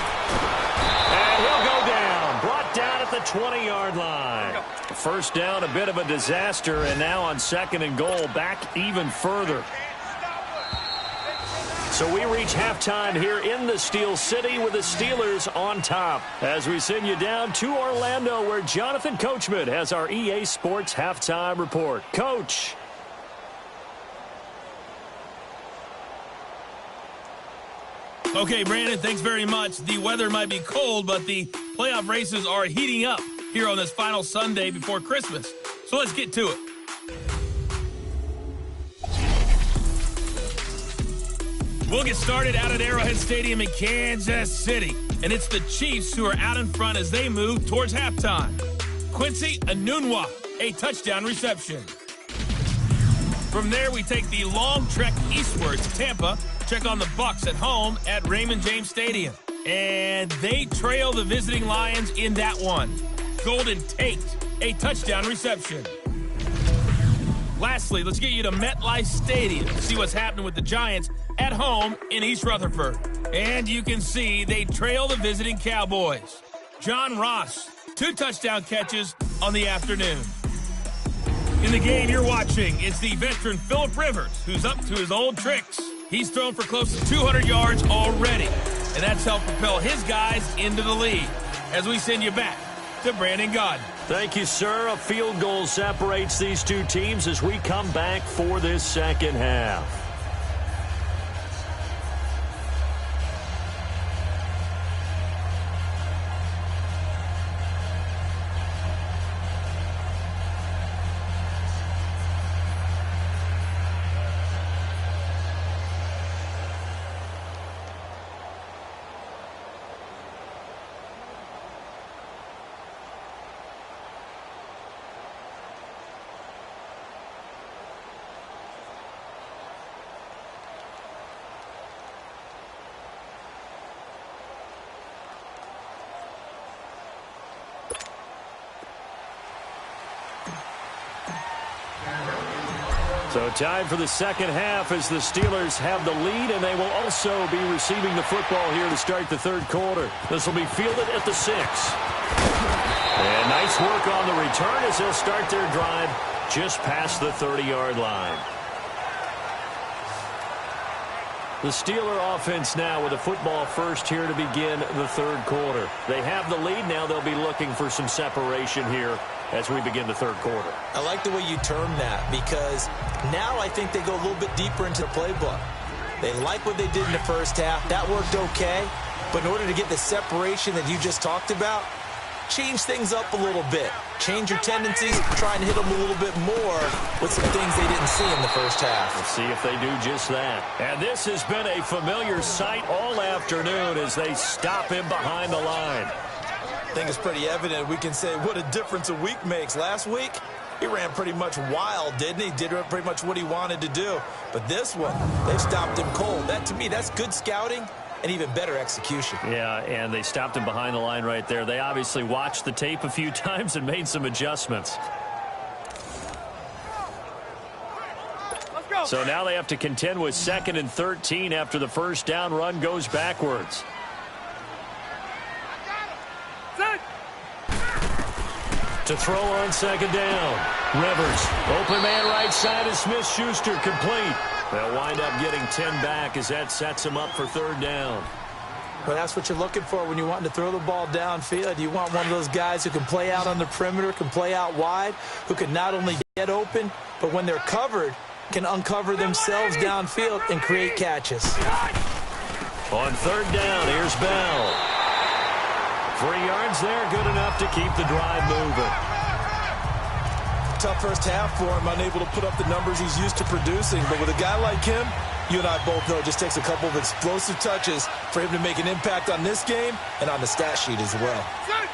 And he'll go down. Brought down at the 20-yard line. 1st down, a bit of a disaster, and now on 2nd and goal, back even further. So we reach halftime here in the Steel City with the Steelers on top as we send you down to Orlando where Jonathan Coachman has our EA Sports halftime report. Coach. Okay, Brandon, thanks very much. The weather might be cold, but the playoff races are heating up here on this final Sunday before Christmas. So let's get to it. We'll get started out at Arrowhead Stadium in Kansas City. And it's the Chiefs who are out in front as they move towards halftime. Quincy Enunwa, a touchdown reception. From there, we take the long trek eastward to Tampa, check on the Bucs at home at Raymond James Stadium. And they trail the visiting Lions in that one. Golden Tate, a touchdown reception. Lastly, let's get you to MetLife Stadium to see what's happening with the Giants at home in East Rutherford. And you can see they trail the visiting Cowboys. John Ross, 2 touchdown catches on the afternoon. In the game you're watching, it's the veteran Phillip Rivers, who's up to his old tricks. He's thrown for close to 200 yards already, and that's helped propel his guys into the lead. As we send you back to Brandon Gaudin. Thank you, sir. A field goal separates these two teams as we come back for this second half. So time for the second half as the Steelers have the lead, and they will also be receiving the football here to start the third quarter. This will be fielded at the 6. And nice work on the return as they'll start their drive just past the 30-yard line. The Steeler offense now with the football first here to begin the third quarter. They have the lead. Now they'll be looking for some separation here as we begin the third quarter. I like the way you term that because now I think they go a little bit deeper into the playbook. They like what they did in the first half. That worked okay. But in order to get the separation that you just talked about, change things up a little bit. Change your tendencies, try and hit them a little bit more with some things they didn't see in the first half. Let's see if they do just that. And this has been a familiar sight all afternoon as they stop him behind the line. I think it's pretty evident. We can say what a difference a week makes. Last week, he ran pretty much wild, didn't he? Did pretty much what he wanted to do. But this one, they've stopped him cold. That, to me, that's good scouting and even better execution. Yeah, and they stopped him behind the line right there. They obviously watched the tape a few times and made some adjustments. Let's go. So now they have to contend with 2nd and 13 after the first down run goes backwards. Set. To throw on second down. Rivers, open man right side is Smith-Schuster, complete. They'll wind up getting 10 back as that sets them up for third down. Well, that's what you're looking for when you want to throw the ball downfield. You want one of those guys who can play out on the perimeter, can play out wide, who can not only get open, but when they're covered, can uncover themselves downfield and create catches. On third down, here's Bell. 3 yards there, good enough to keep the drive moving. Tough first half for him, unable to put up the numbers he's used to producing. But with a guy like him, you and I both know it just takes a couple of explosive touches for him to make an impact on this game and on the stat sheet as well. Set.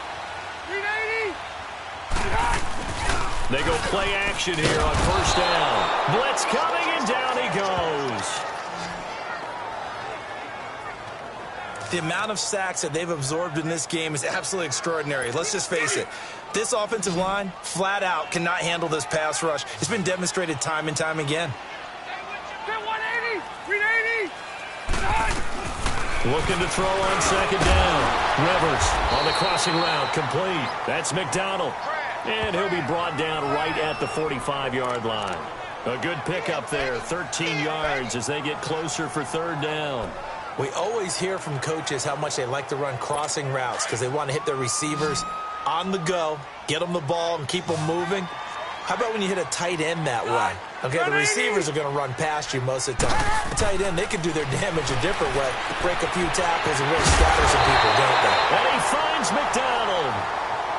380. They go play action here on first down. Blitz coming, and down he goes. The amount of sacks that they've absorbed in this game is absolutely extraordinary. Let's just face it. This offensive line, flat out, cannot handle this pass rush. It's been demonstrated time and time again. Set 180. 380. Looking to throw on second down. Rivers on the crossing route, complete. That's McDonald. And he'll be brought down right at the 45-yard line. A good pickup there, 13 yards as they get closer for third down. We always hear from coaches how much they like to run crossing routes because they want to hit their receivers on the go, get them the ball, and keep them moving. How about when you hit a tight end that way? Okay, the receivers are going to run past you most of the time. The tight end, they can do their damage a different way, break a few tackles and really scatter some people, don't they? And he finds McDonald.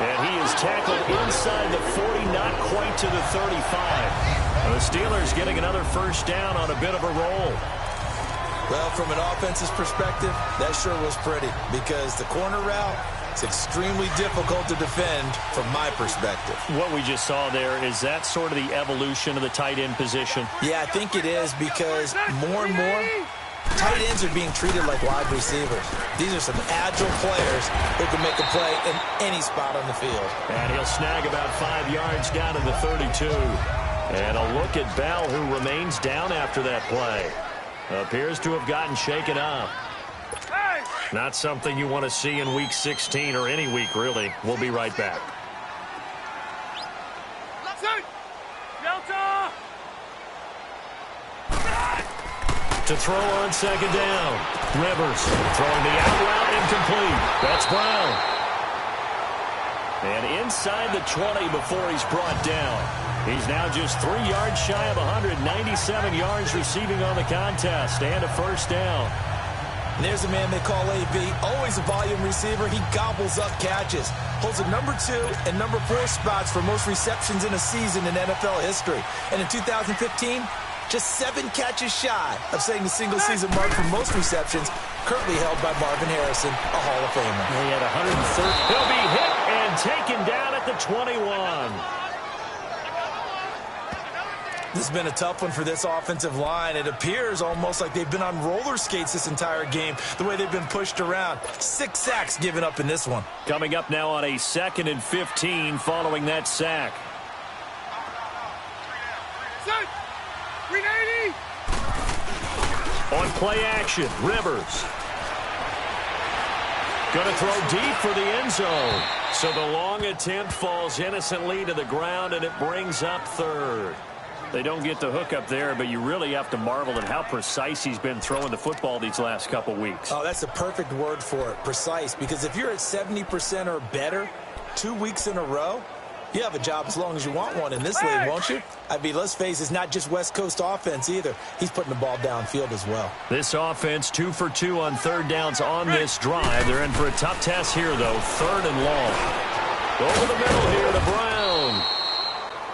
And he is tackled inside the 40, not quite to the 35. And the Steelers getting another first down on a bit of a roll. Well, from an offense's perspective, that sure was pretty because the corner route is extremely difficult to defend from my perspective. What we just saw there, is that sort of the evolution of the tight end position? Yeah, I think it is because more and more, tight ends are being treated like wide receivers. These are some agile players who can make a play in any spot on the field. And he'll snag about 5 yards down to the 32. And a look at Bell, who remains down after that play. Appears to have gotten shaken up. Hey. Not something you want to see in Week 16 or any week, really. We'll be right back. Set. Delta. To throw on second down. Rivers throwing the out route, incomplete. That's Brown. And inside the 20 before he's brought down. He's now just 3 yards shy of 197 yards receiving on the contest and a first down. And there's a man they call AB, always a volume receiver. He gobbles up catches. Holds the number 2 and number 4 spots for most receptions in a season in NFL history. And in 2015, just 7 catches shy of setting the single-season mark for most receptions, currently held by Marvin Harrison, a Hall of Famer. He had 130. He'll be hit and taken down at the 21. This has been a tough one for this offensive line. It appears almost like they've been on roller skates this entire game, the way they've been pushed around. 6 sacks given up in this one. Coming up now on a 2nd and 15 following that sack. Set. On play action, Rivers. Going to throw deep for the end zone. So the long attempt falls innocently to the ground, and it brings up third. They don't get the hook up there, but you really have to marvel at how precise he's been throwing the football these last couple weeks. Oh, that's the perfect word for it, precise. Because if you're at 70% or better 2 weeks in a row, you have a job as long as you want one in this league, won't you? I mean, let's face it, it's not just West Coast offense either. He's putting the ball downfield as well. This offense 2 for 2 on third downs on this drive. They're in for a tough test here, though. Third and long. Over the middle here to Brown.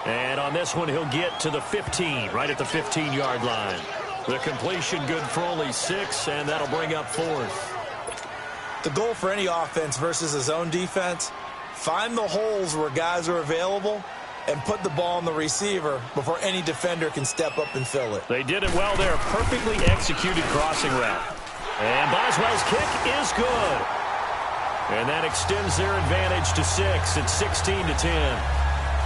And on this one, he'll get to the 15, right at the 15-yard line. The completion good for only 6, and that'll bring up fourth. The goal for any offense versus his own defense, find the holes where guys are available and put the ball on the receiver before any defender can step up and fill it. They did it well there. Perfectly executed crossing route. And Boswell's kick is good. And that extends their advantage to 6 at 16-10.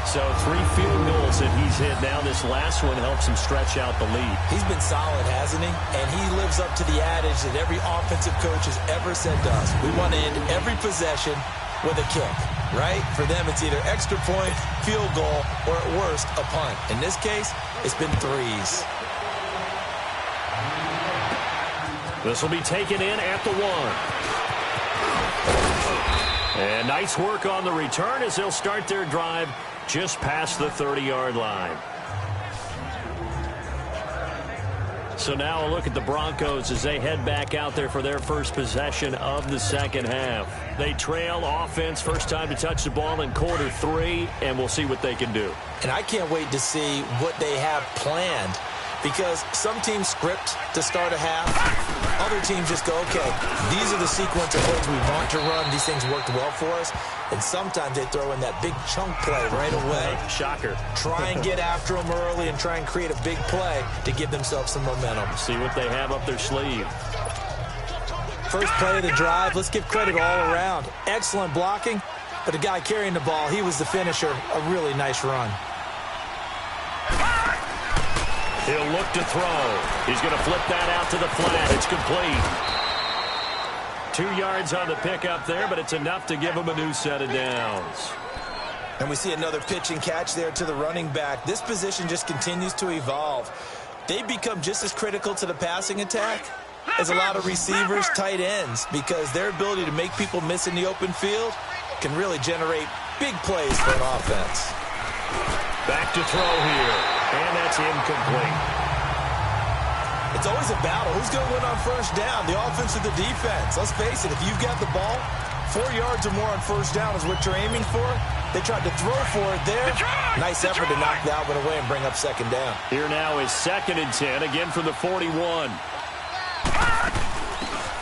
So 3 field goals that he's hit now. This last one helps him stretch out the lead. He's been solid, hasn't he? And he lives up to the adage that every offensive coach has ever said to us. We want to end every possession with a kick, right? For them, it's either extra point, field goal, or at worst, a punt. In this case, it's been 3s. This will be taken in at the 1. And nice work on the return as they'll start their drive just past the 30-yard line. So now a look at the Broncos as they head back out there for their first possession of the second half. They trail offense, first time to touch the ball in quarter 3, and we'll see what they can do. And I can't wait to see what they have planned, because some teams script to start a half. Other teams just go, okay, these are the sequence of plays we want to run. These things worked well for us. And sometimes they throw in that big chunk play right away. Shocker. Try and get after them early and try and create a big play to give themselves some momentum. See what they have up their sleeve. First play of the drive, let's give credit all around. Excellent blocking, but the guy carrying the ball, he was the finisher. A really nice run. He'll look to throw. He's going to flip that out to the flat. It's complete. 2 yards on the pickup there, but it's enough to give him a new set of downs. And we see another pitch and catch there to the running back. This position just continues to evolve. They become just as critical to the passing attack as a lot of receivers, tight ends, because their ability to make people miss in the open field can really generate big plays for an offense. Back to throw here, and that's incomplete. It's always a battle. Who's going to win on first down, the offense or the defense? Let's face it, if you've got the ball, 4 yards or more on first down is what you're aiming for. They tried to throw for it there. Nice effort to knock that one away and bring up second down. Here now is 2nd and 10, again from the 41.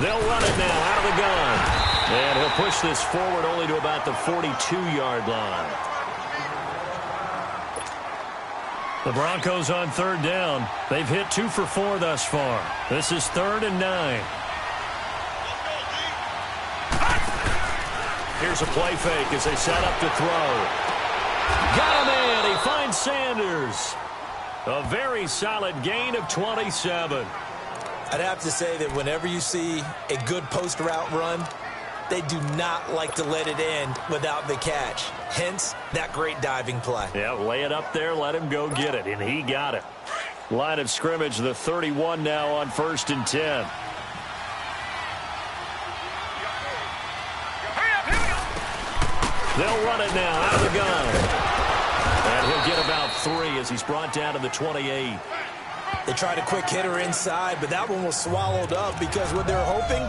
They'll run it now out of the gun. And he'll push this forward only to about the 42-yard line. The Broncos on third down. They've hit 2 for 4 thus far. This is 3rd and 9. Here's a play fake as they set up to throw. Got him in. He finds Sanders. A very solid gain of 27. I'd have to say that whenever you see a good post route run, they do not like to let it end without the catch. Hence, that great diving play. Yeah, lay it up there, let him go get it, and he got it. Line of scrimmage, the 31 now on 1st and 10. They'll run it now out of the gun. And he'll get about 3 as he's brought down to the 28. They tried a quick hitter inside, but that one was swallowed up because what they're hoping,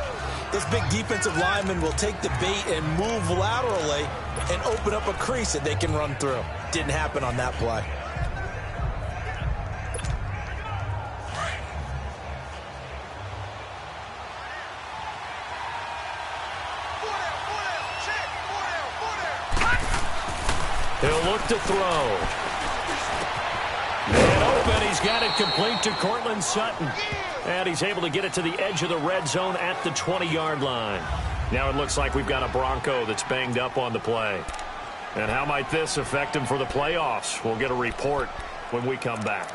this big defensive lineman will take the bait and move laterally and open up a crease that they can run through. Didn't happen on that play. He'll look to throw. And open, he's got it complete to Cortland Sutton. And he's able to get it to the edge of the red zone at the 20-yard line. Now it looks like we've got a Bronco that's banged up on the play. And how might this affect him for the playoffs? We'll get a report when we come back.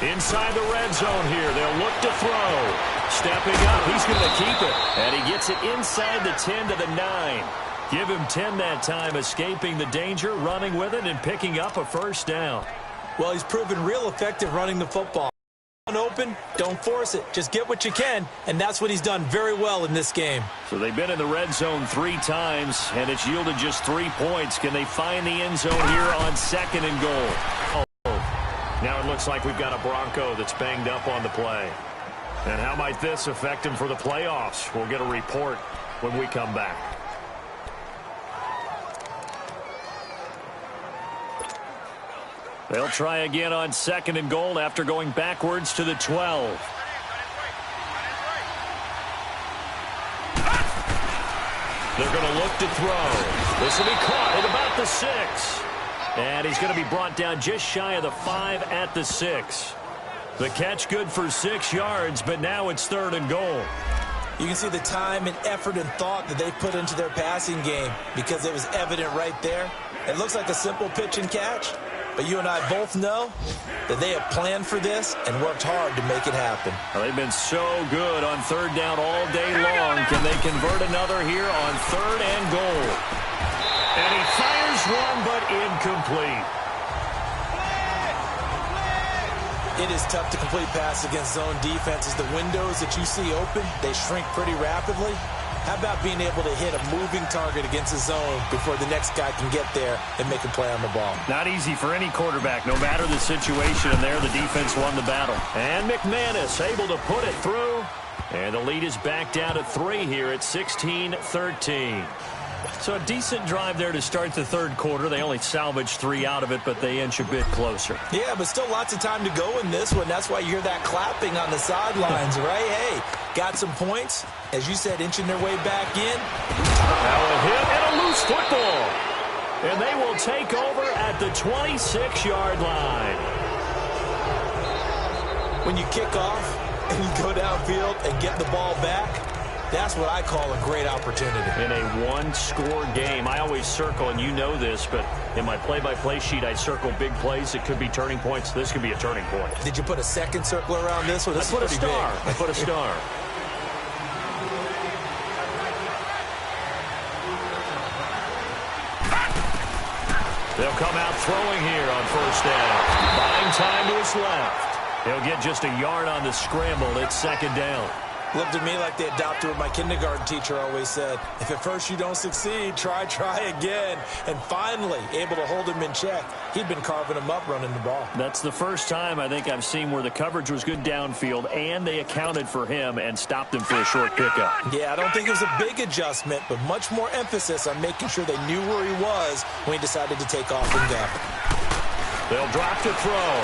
Inside the red zone here. They'll look to throw. Stepping up. He's going to keep it. And he gets it inside the 10 to the 9. Give him 10 that time, escaping the danger, running with it, and picking up a first down. Well, he's proven real effective running the football. Open, don't force it. Just get what you can, and that's what he's done very well in this game. So they've been in the red zone 3 times, and it's yielded just 3 points. Can they find the end zone here on 2nd and goal? Now it looks like we've got a Bronco that's banged up on the play. And how might this affect him for the playoffs? We'll get a report when we come back. They'll try again on 2nd and goal after going backwards to the 12. They're going to look to throw. This will be caught at about the 6. And he's going to be brought down just shy of the 5 at the 6. The catch good for 6 yards, but now it's 3rd and goal. You can see the time and effort and thought that they put into their passing game because it was evident right there. It looks like a simple pitch and catch, but you and I both know that they have planned for this and worked hard to make it happen. Well, they've been so good on 3rd down all day long. Can they convert another here on 3rd and goal? And he fires one, but incomplete. It is tough to complete pass against zone defenses. The windows that you see open, they shrink pretty rapidly. How about being able to hit a moving target against the zone before the next guy can get there and make a play on the ball? Not easy for any quarterback, no matter the situation, and there the defense won the battle. And McManus able to put it through, and the lead is back down to 3 here at 16-13. So a decent drive there to start the 3rd quarter. They only salvaged 3 out of it, but they inch a bit closer. Yeah, but still lots of time to go in this one. That's why you hear that clapping on the sidelines, right? Hey, got some points. As you said, inching their way back in. Now a hit and a loose football. And they will take over at the 26-yard line. When you kick off and you go downfield and get the ball back, that's what I call a great opportunity. In a one-score game, I always circle, and you know this, but in my play-by-play sheet, I circle big plays. It could be turning points. This could be a turning point. Did you put a second circle around this one? This I put a star. I put a star. They'll come out throwing here on 1st down. Buying time to his left. He'll get just a yard on the scramble. It's 2nd down. Looked to me like they adopted what my kindergarten teacher always said. If at first you don't succeed, try again. And finally, able to hold him in check. He'd been carving him up running the ball. That's the first time I think I've seen where the coverage was good downfield, and they accounted for him and stopped him for a short pickup. Yeah, I don't think it was a big adjustment, but much more emphasis on making sure they knew where he was when he decided to take off and go. They'll drop to throw.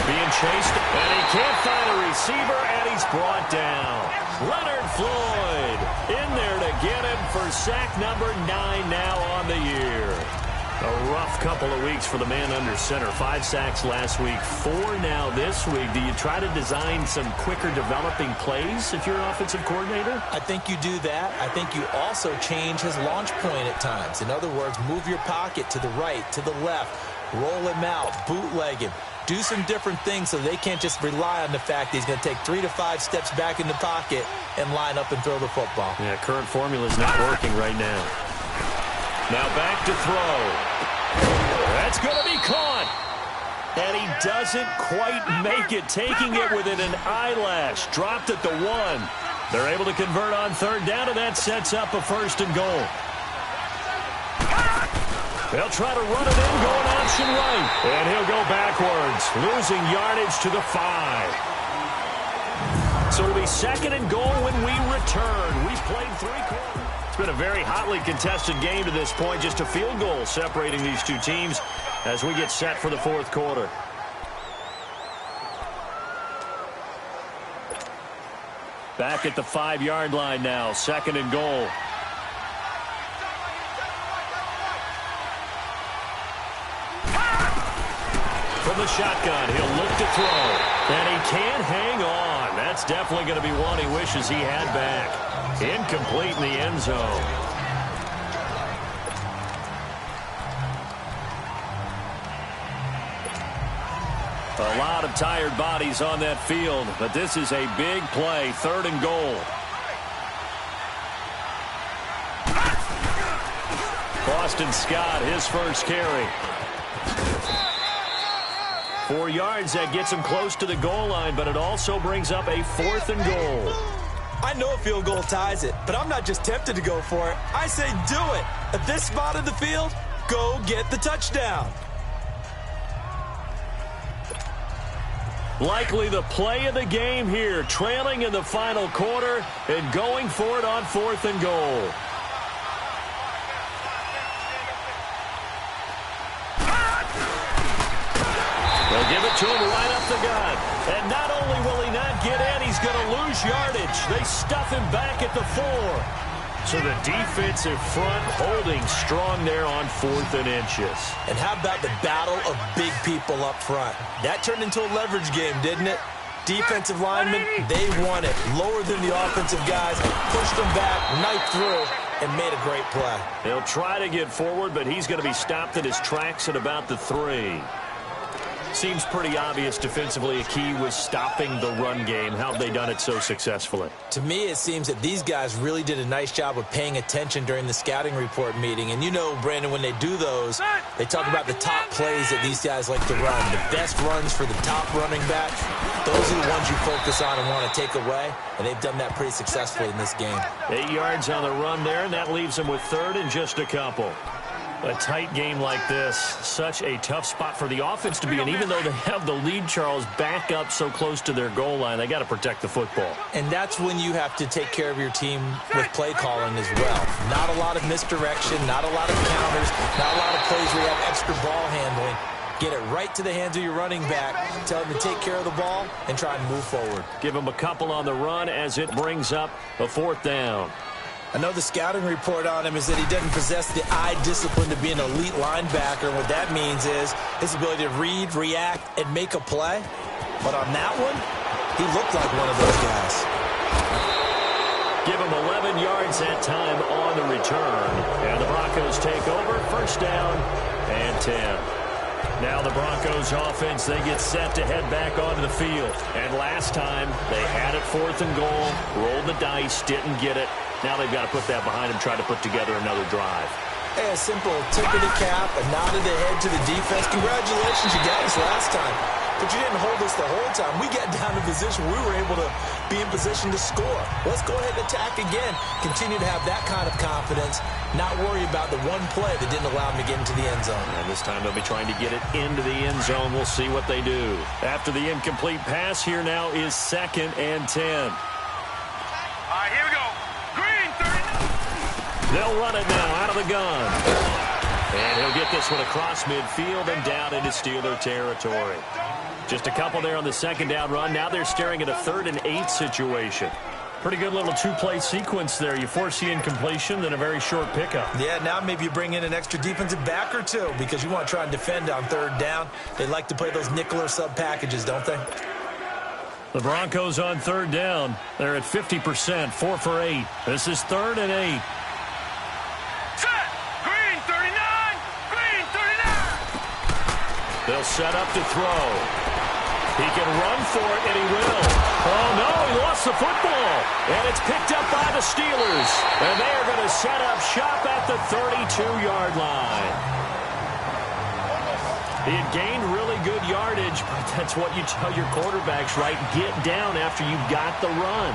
Being chased, and he can't find a receiver, and he's brought down. Leonard Floyd in there to get him for sack number 9 now on the year. A rough couple of weeks for the man under center. 5 sacks last week, 4 now this week. Do you try to design some quicker developing plays if you're an offensive coordinator? I think you do that. I think you also change his launch point at times. In other words, move your pocket to the right, to the left, roll him out, bootleg him. Do some different things so they can't just rely on the fact that he's going to take 3 to 5 steps back in the pocket and line up and throw the football. Yeah, current formula is not working right now. Now back to throw. That's going to be caught. And he doesn't quite make it, taking it within an eyelash. Dropped at the 1. They're able to convert on 3rd down, and that sets up a 1st and goal. They'll try to run it in, going option right. And he'll go backwards, losing yardage to the 5. So it'll be 2nd and goal when we return. We've played 3 quarters. It's been a very hotly contested game to this point. Just a field goal separating these two teams as we get set for the 4th quarter. Back at the 5-yard line now, 2nd and goal. From the shotgun, he'll look to throw. And he can't hang on. That's definitely going to be one he wishes he had back. Incomplete in the end zone. A lot of tired bodies on that field, but this is a big play, 3rd and goal. Boston Scott, his first carry. 4 yards, that gets him close to the goal line, but it also brings up a 4th and goal. I know a field goal ties it, but I'm not just tempted to go for it. I say do it. At this spot of the field, go get the touchdown. Likely the play of the game here, trailing in the final quarter and going for it on 4th and goal. They'll give it to him right up the gut. And not only will he not get in, he's going to lose yardage. They stuff him back at the 4. So the defensive front holding strong there on 4th and inches. And how about the battle of big people up front? That turned into a leverage game, didn't it? Defensive linemen, they won it. Lower than the offensive guys, pushed them back, knifed through, and made a great play. He'll try to get forward, but he's going to be stopped in his tracks at about the 3. Seems pretty obvious defensively a key was stopping the run game. How have they done it so successfully? To me, it seems that these guys really did a nice job of paying attention during the scouting report meeting. And you know, Brandon, when they do those, they talk about the top plays that these guys like to run. The best runs for the top running backs, those are the ones you focus on and want to take away. And they've done that pretty successfully in this game. 8 yards on the run there, and that leaves them with 3rd and just a couple. A tight game like this, such a tough spot for the offense to be in. Even though they have the lead, Charles, back up so close to their goal line, they got to protect the football. And that's when you have to take care of your team with play calling as well. Not a lot of misdirection, not a lot of counters, not a lot of plays where you have extra ball handling. Get it right to the hands of your running back, tell him to take care of the ball, and try and move forward. Give him a couple on the run as it brings up a 4th down. I know the scouting report on him is that he doesn't possess the eye discipline to be an elite linebacker. What that means is his ability to read, react, and make a play. But on that one, he looked like one of those guys. Give him 11 yards that time on the return. And the Broncos take over, 1st down and 10. Now the Broncos offense, they get set to head back onto the field. And last time, they had it 4th and goal, rolled the dice, didn't get it. Now they've got to put that behind them, try to put together another drive. Hey, a simple tip of the cap, a nod of the head to the defense. Congratulations, you got us last time. But you didn't hold us the whole time. We got down to position. We were able to be in position to score. Let's go ahead and attack again. Continue to have that kind of confidence. Not worry about the one play that didn't allow them to get into the end zone. And this time they'll be trying to get it into the end zone. We'll see what they do. After the incomplete pass, here now is 2nd and 10. All right, here we go. Green, 30. They'll run it now out of the gun. And he'll get this one across midfield and down into Steeler territory. Just a couple there on the 2nd down run. Now they're staring at a 3rd and 8 situation. Pretty good little 2-play sequence there. You force the incompletion, then a very short pickup. Yeah, now maybe you bring in an extra defensive back or two because you want to try and defend on 3rd down. They like to play those nickel or sub packages, don't they? The Broncos on 3rd down. They're at 50%, 4 for 8. This is 3rd and 8. Set. Green, 39. Green, 39. They'll set up to throw. He can run for it, and he will. Oh, no, he lost the football. And it's picked up by the Steelers. And they are going to set up shop at the 32-yard line. He had gained really good yardage, but that's what you tell your quarterbacks, right? Get down after you got the run.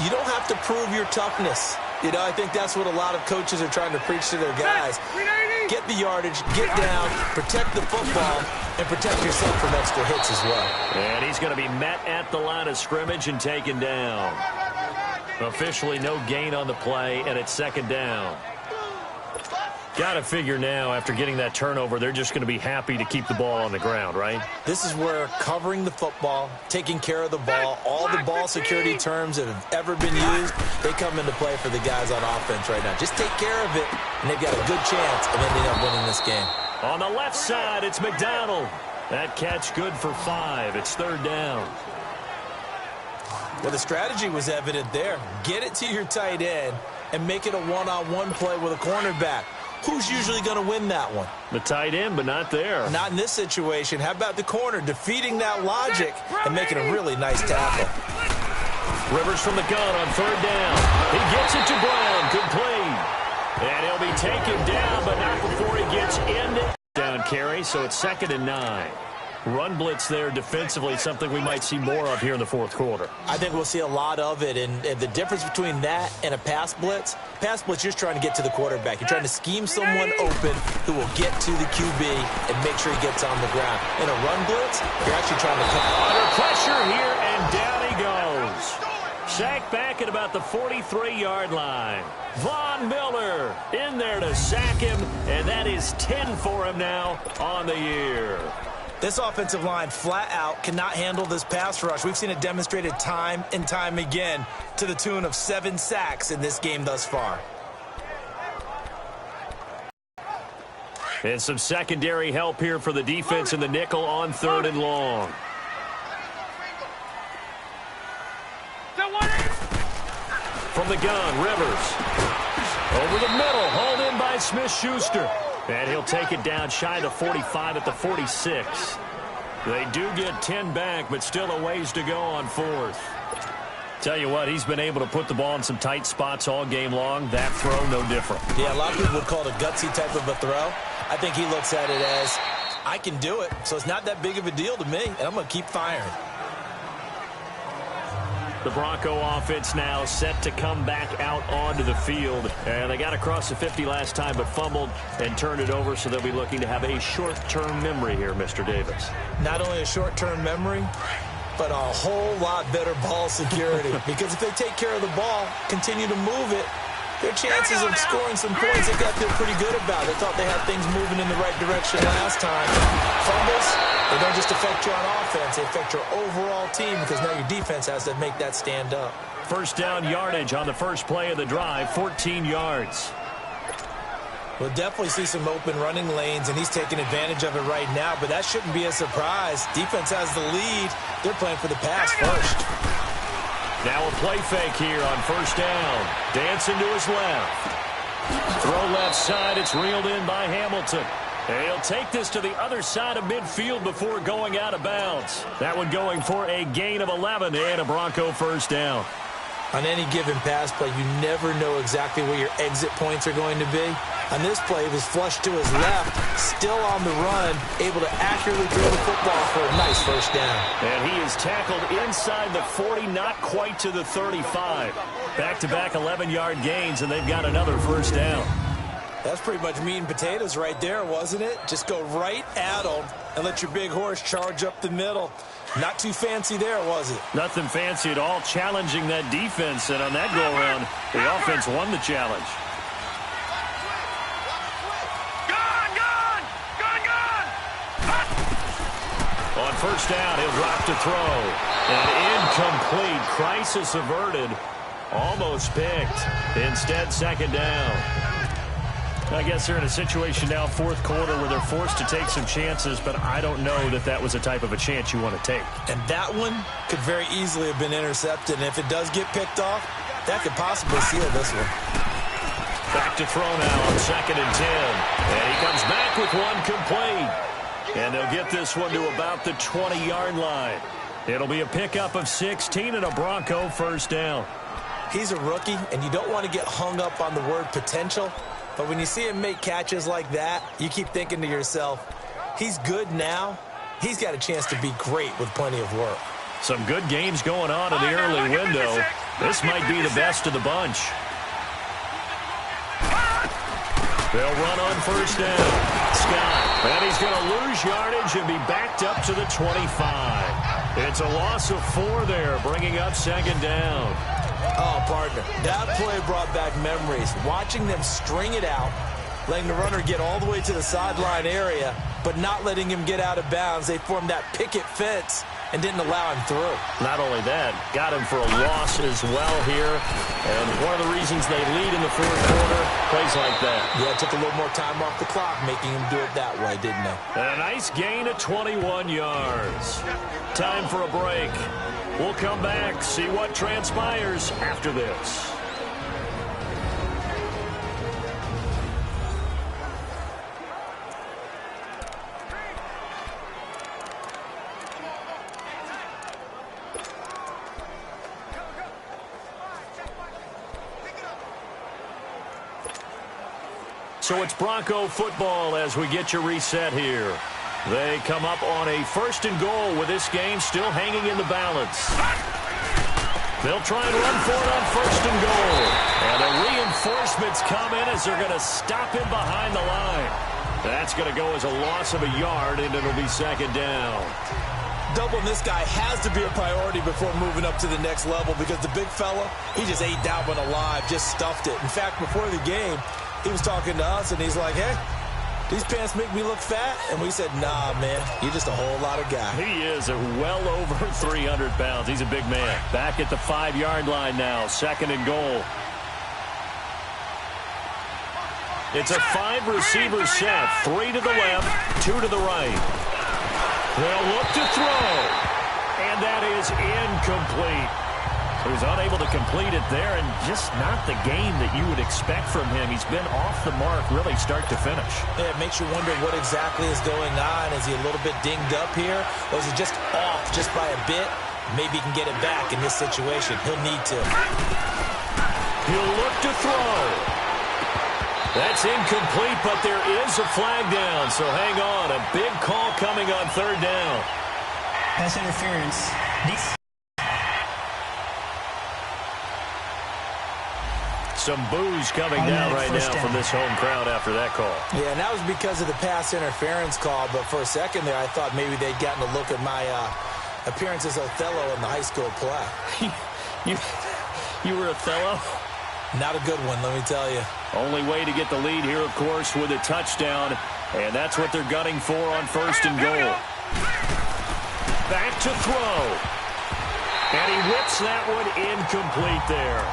You don't have to prove your toughness. You know, I think that's what a lot of coaches are trying to preach to their guys. Get the yardage, get down, protect the football, and protect yourself from extra hits as well. And he's going to be met at the line of scrimmage and taken down. Officially no gain on the play, and it's 2nd down. Got to figure now, after getting that turnover, they're just going to be happy to keep the ball on the ground, right? This is where covering the football, taking care of the ball, all the ball security terms that have ever been used, they come into play for the guys on offense right now. Just take care of it, and they've got a good chance of ending up winning this game. On the left side, it's McDonald. That catch good for 5. It's 3rd down. Well, the strategy was evident there. Get it to your tight end and make it a one-on-one play with a cornerback. who's usually going to win that one? The tight end, but not there. Not in this situation. How about the corner defeating that logic and making a really nice tackle? Rivers from the gun on third down. He gets it to Brown. Complete. And he'll be taken down, but not before he gets in. Down carry, so it's 2nd and 9. Run blitz there defensively, something we might see more of here in the fourth quarter. I think we'll see a lot of it, and the difference between that and a pass blitz, you're just trying to get to the quarterback. You're trying to scheme someone open who will get to the QB and make sure he gets on the ground. In a run blitz, you're actually trying to come under pressure here, and down he goes. Sacked back at about the 43-yard line. Von Miller in there to sack him, and that is 10 for him now on the year. This offensive line flat out cannot handle this pass rush. We've seen it demonstrated time and time again to the tune of 7 sacks in this game thus far. And some secondary help here for the defense in the nickel on 3rd and long. From the gun, Rivers. Over the middle, hauled in by Smith-Schuster. And he'll take it down shy of the 45 at the 46. They do get 10 back, but still a ways to go on 4th. Tell you what, he's been able to put the ball in some tight spots all game long. That throw, no different. Yeah, a lot of people would call it a gutsy type of a throw. I think he looks at it as, I can do it, so it's not that big of a deal to me, and I'm going to keep firing. The Bronco offense now set to come back out onto the field. And they got across the 50 last time, but fumbled and turned it over, so they'll be looking to have a short-term memory here, Mr. Davis. Not only a short-term memory, but a whole lot better ball security. Because if they take care of the ball, continue to move it, their chances of scoring some points, they've got to feel pretty good about it. They thought they had things moving in the right direction last time. Fumbles, they don't just affect you on offense, they affect your overall team because now your defense has to make that stand up. First down yardage on the first play of the drive, 14 yards. We'll definitely see some open running lanes, and he's taking advantage of it right now, but that shouldn't be a surprise. Defense has the lead. They're playing for the pass first. Now a play fake here on first down. Dancing to his left. Throw left side. It's reeled in by Hamilton. And he'll take this to the other side of midfield before going out of bounds. That one going for a gain of 11 and a Bronco first down. On any given pass play, you never know exactly where your exit points are going to be. On this play, he was flushed to his left, still on the run, able to accurately throw the football for a nice first down. And he is tackled inside the 40, not quite to the 35. Back-to-back 11-yard gains, and they've got another first down. That's pretty much meat and potatoes right there, wasn't it? Just go right at them and let your big horse charge up the middle. Not too fancy there, was it? Nothing fancy at all, challenging that defense, and on that go-around, the offense won the challenge. On first down, he'll drop to throw. And incomplete. Crisis averted. Almost picked. Instead, second down. I guess they're in a situation now, fourth quarter, where they're forced to take some chances, but I don't know that that was the type of a chance you want to take. And that one could very easily have been intercepted, and if it does get picked off, that could possibly seal this one. Back to throw now on 2nd and 10. And he comes back with one complete. And they'll get this one to about the 20-yard line. It'll be a pickup of 16 and a Bronco first down. He's a rookie, and you don't want to get hung up on the word potential. But when you see him make catches like that, you keep thinking to yourself, he's good now. He's got a chance to be great with plenty of work. Some good games going on in the early window. This might be the best of the bunch. They'll run on first down. Scott, and he's going to lose yardage and be backed up to the 25. It's a loss of 4 there, bringing up second down. Oh, partner, that play brought back memories. Watching them string it out, letting the runner get all the way to the sideline area, but not letting him get out of bounds. They formed that picket fence and didn't allow him through. Not only that, got him for a loss as well here. And one of the reasons they lead in the fourth quarter, plays like that. Yeah, it took a little more time off the clock, making him do it that way, didn't it? And a nice gain of 21 yards. Time for a break. We'll come back, see what transpires after this. So it's Bronco football as we get you reset here. They come up on a 1st and goal with this game still hanging in the balance. They'll try and run for it on 1st and goal. And the reinforcements come in as they're going to stop him behind the line. That's going to go as a loss of a yard, and it'll be 2nd down. Doubling this guy has to be a priority before moving up to the next level because the big fella, he just ate that one alive, just stuffed it. In fact, before the game, he was talking to us, and he's like, hey, these pants make me look fat. And we said, nah, man, you're just a whole lot of guy. He is well over 300 pounds. He's a big man. Back at the 5-yard line now, 2nd and goal. It's a 5-receiver set, 3 to the left, 2 to the right. They'll look to throw, and that is incomplete. He was unable to complete it there, and just not the game that you would expect from him. He's been off the mark really start to finish. Yeah, it makes you wonder what exactly is going on. Is he a little bit dinged up here, or is he just off just by a bit? Maybe he can get it back in this situation. He'll need to. He'll look to throw. That's incomplete, but there is a flag down, so hang on. A big call coming on 3rd down. Pass interference. Some boos coming down right now from this home crowd after that call. Yeah, and that was because of the pass interference call, but for a second there, I thought maybe they'd gotten a look at my appearance as Othello in the high school play. You were Othello? Not a good one, let me tell you. Only way to get the lead here, of course, with a touchdown. And that's what they're gunning for on 1st and goal. Back to throw. And he whips that one incomplete there.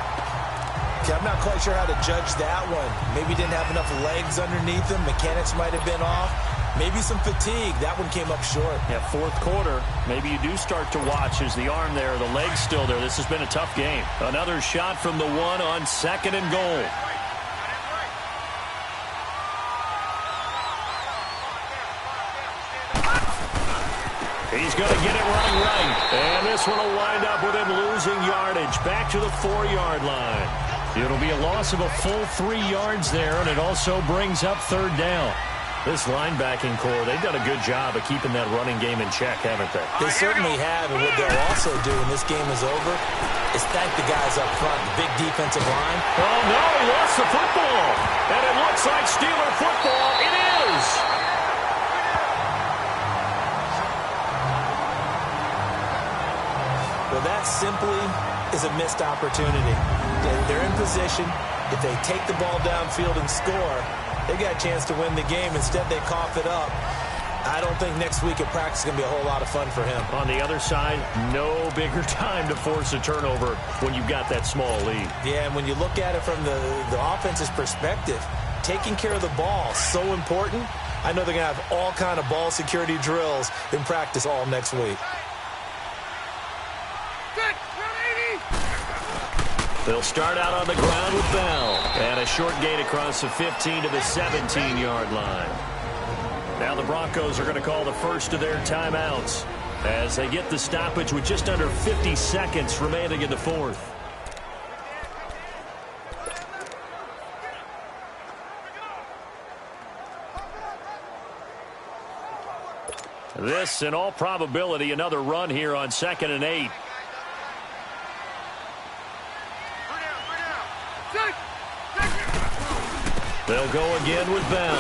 Okay, I'm not quite sure how to judge that one. Maybe didn't have enough legs underneath him. Mechanics might have been off. Maybe some fatigue. That one came up short. Yeah, 4th quarter. Maybe you do start to watch as the arm there, the leg's still there. This has been a tough game. Another shot from the 1 on 2nd and goal. He's going to get it running right. And this one will wind up with him losing yardage. Back to the 4-yard line. It'll be a loss of a full 3 yards there, and it also brings up 3rd down. This linebacking core, they've done a good job of keeping that running game in check, haven't they? They certainly have, and what they'll also do when this game is over is thank the guys up front, the big defensive line. Oh, no, he lost the football. And it looks like Steeler football. It is. Well, that simply is a missed opportunity. They're in position. If they take the ball downfield and score, they got a chance to win the game. Instead, they cough it up. I don't think next week at practice is going to be a whole lot of fun for him. On the other side, no bigger time to force a turnover when you've got that small lead. Yeah, and when you look at it from the offense's perspective, taking care of the ball, so important. I know they're going to have all kind of ball security drills in practice all next week. They'll start out on the ground with Bell. And a short gain across the 15 to the 17-yard line. Now the Broncos are going to call the first of their timeouts as they get the stoppage with just under 50 seconds remaining in the 4th. This, in all probability, another run here on 2nd and 8. They'll go again with Bell.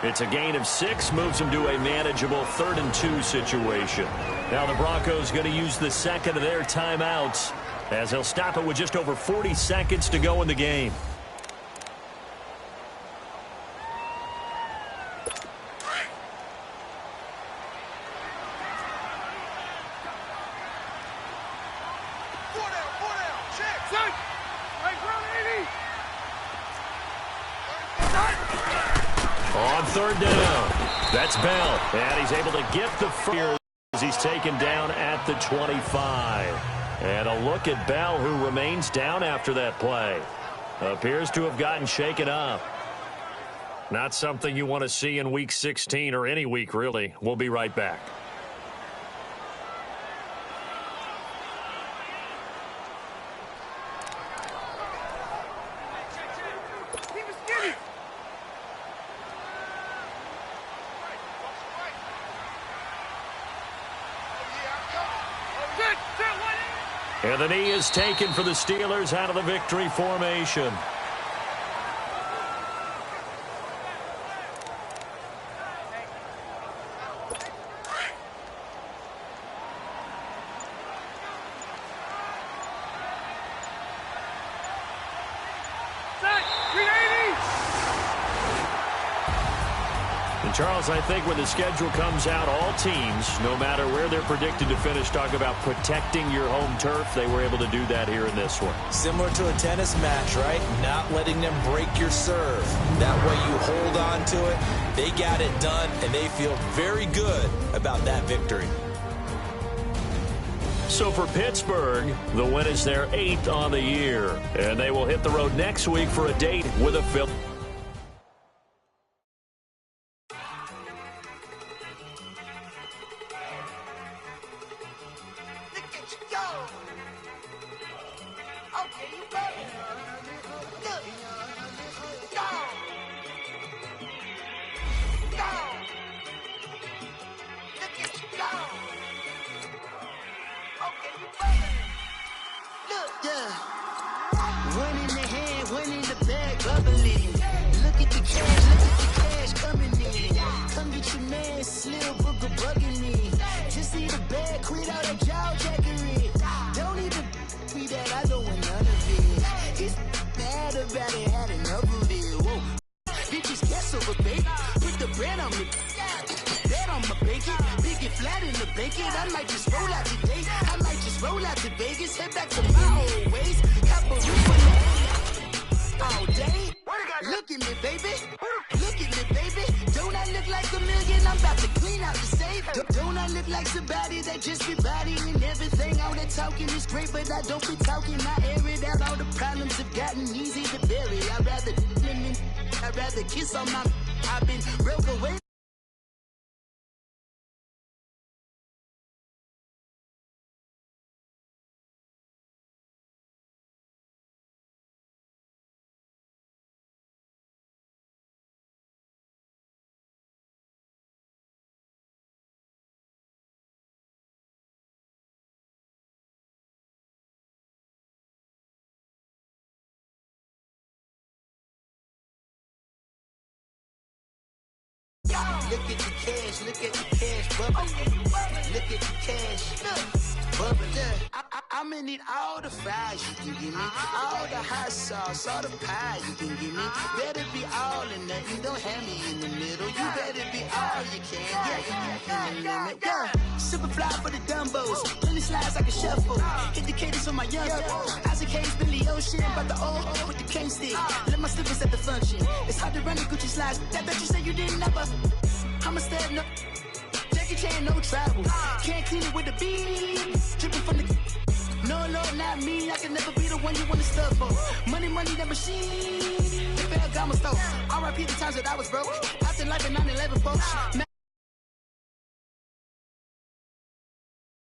It's a gain of 6, moves them to a manageable 3rd and 2 situation. Now the Broncos going to use the second of their timeouts as they'll stop it with just over 40 seconds to go in the game. On 3rd down, that's Bell, and he's able to get the first as he's taken down at the 25. And a look at Bell, who remains down after that play. Appears to have gotten shaken up. Not something you want to see in Week 16 or any week, really. We'll be right back. And the knee is taken for the Steelers out of the victory formation. Charles, I think when the schedule comes out, all teams, no matter where they're predicted to finish, talk about protecting your home turf. They were able to do that here in this one. Similar to a tennis match, right? Not letting them break your serve. That way you hold on to it. They got it done, and they feel very good about that victory. So for Pittsburgh, the win is their 8th on the year. And they will hit the road next week for a date with a Philly. Look at the cash, look at the cash bubbling. Look at the cash bubbling. I'm gonna need all the fries you can give me, all the hot sauce, all the pie you can give me. Better be all or nothing, don't have me in the middle. You better be all you can, yeah, in the limit. Yeah, super fly for the Dumbos, plenty slides like a shuffle. Hit the cadence on my young RCKYMTNBEAST, Billy Ocean, but the old with the cane stick. Let my slippers at the function. It's hard to run the Gucci slides. That bet you say you didn't never. I'm a step no. Jackie Chan, no travel. Can't clean it with the beat. Dripping from the. No, Lord, not me. I can never be the one you want to stuff for. Money, that machine. The bell got my stove. RIP the times that I was broke. After life in 9/11, folks.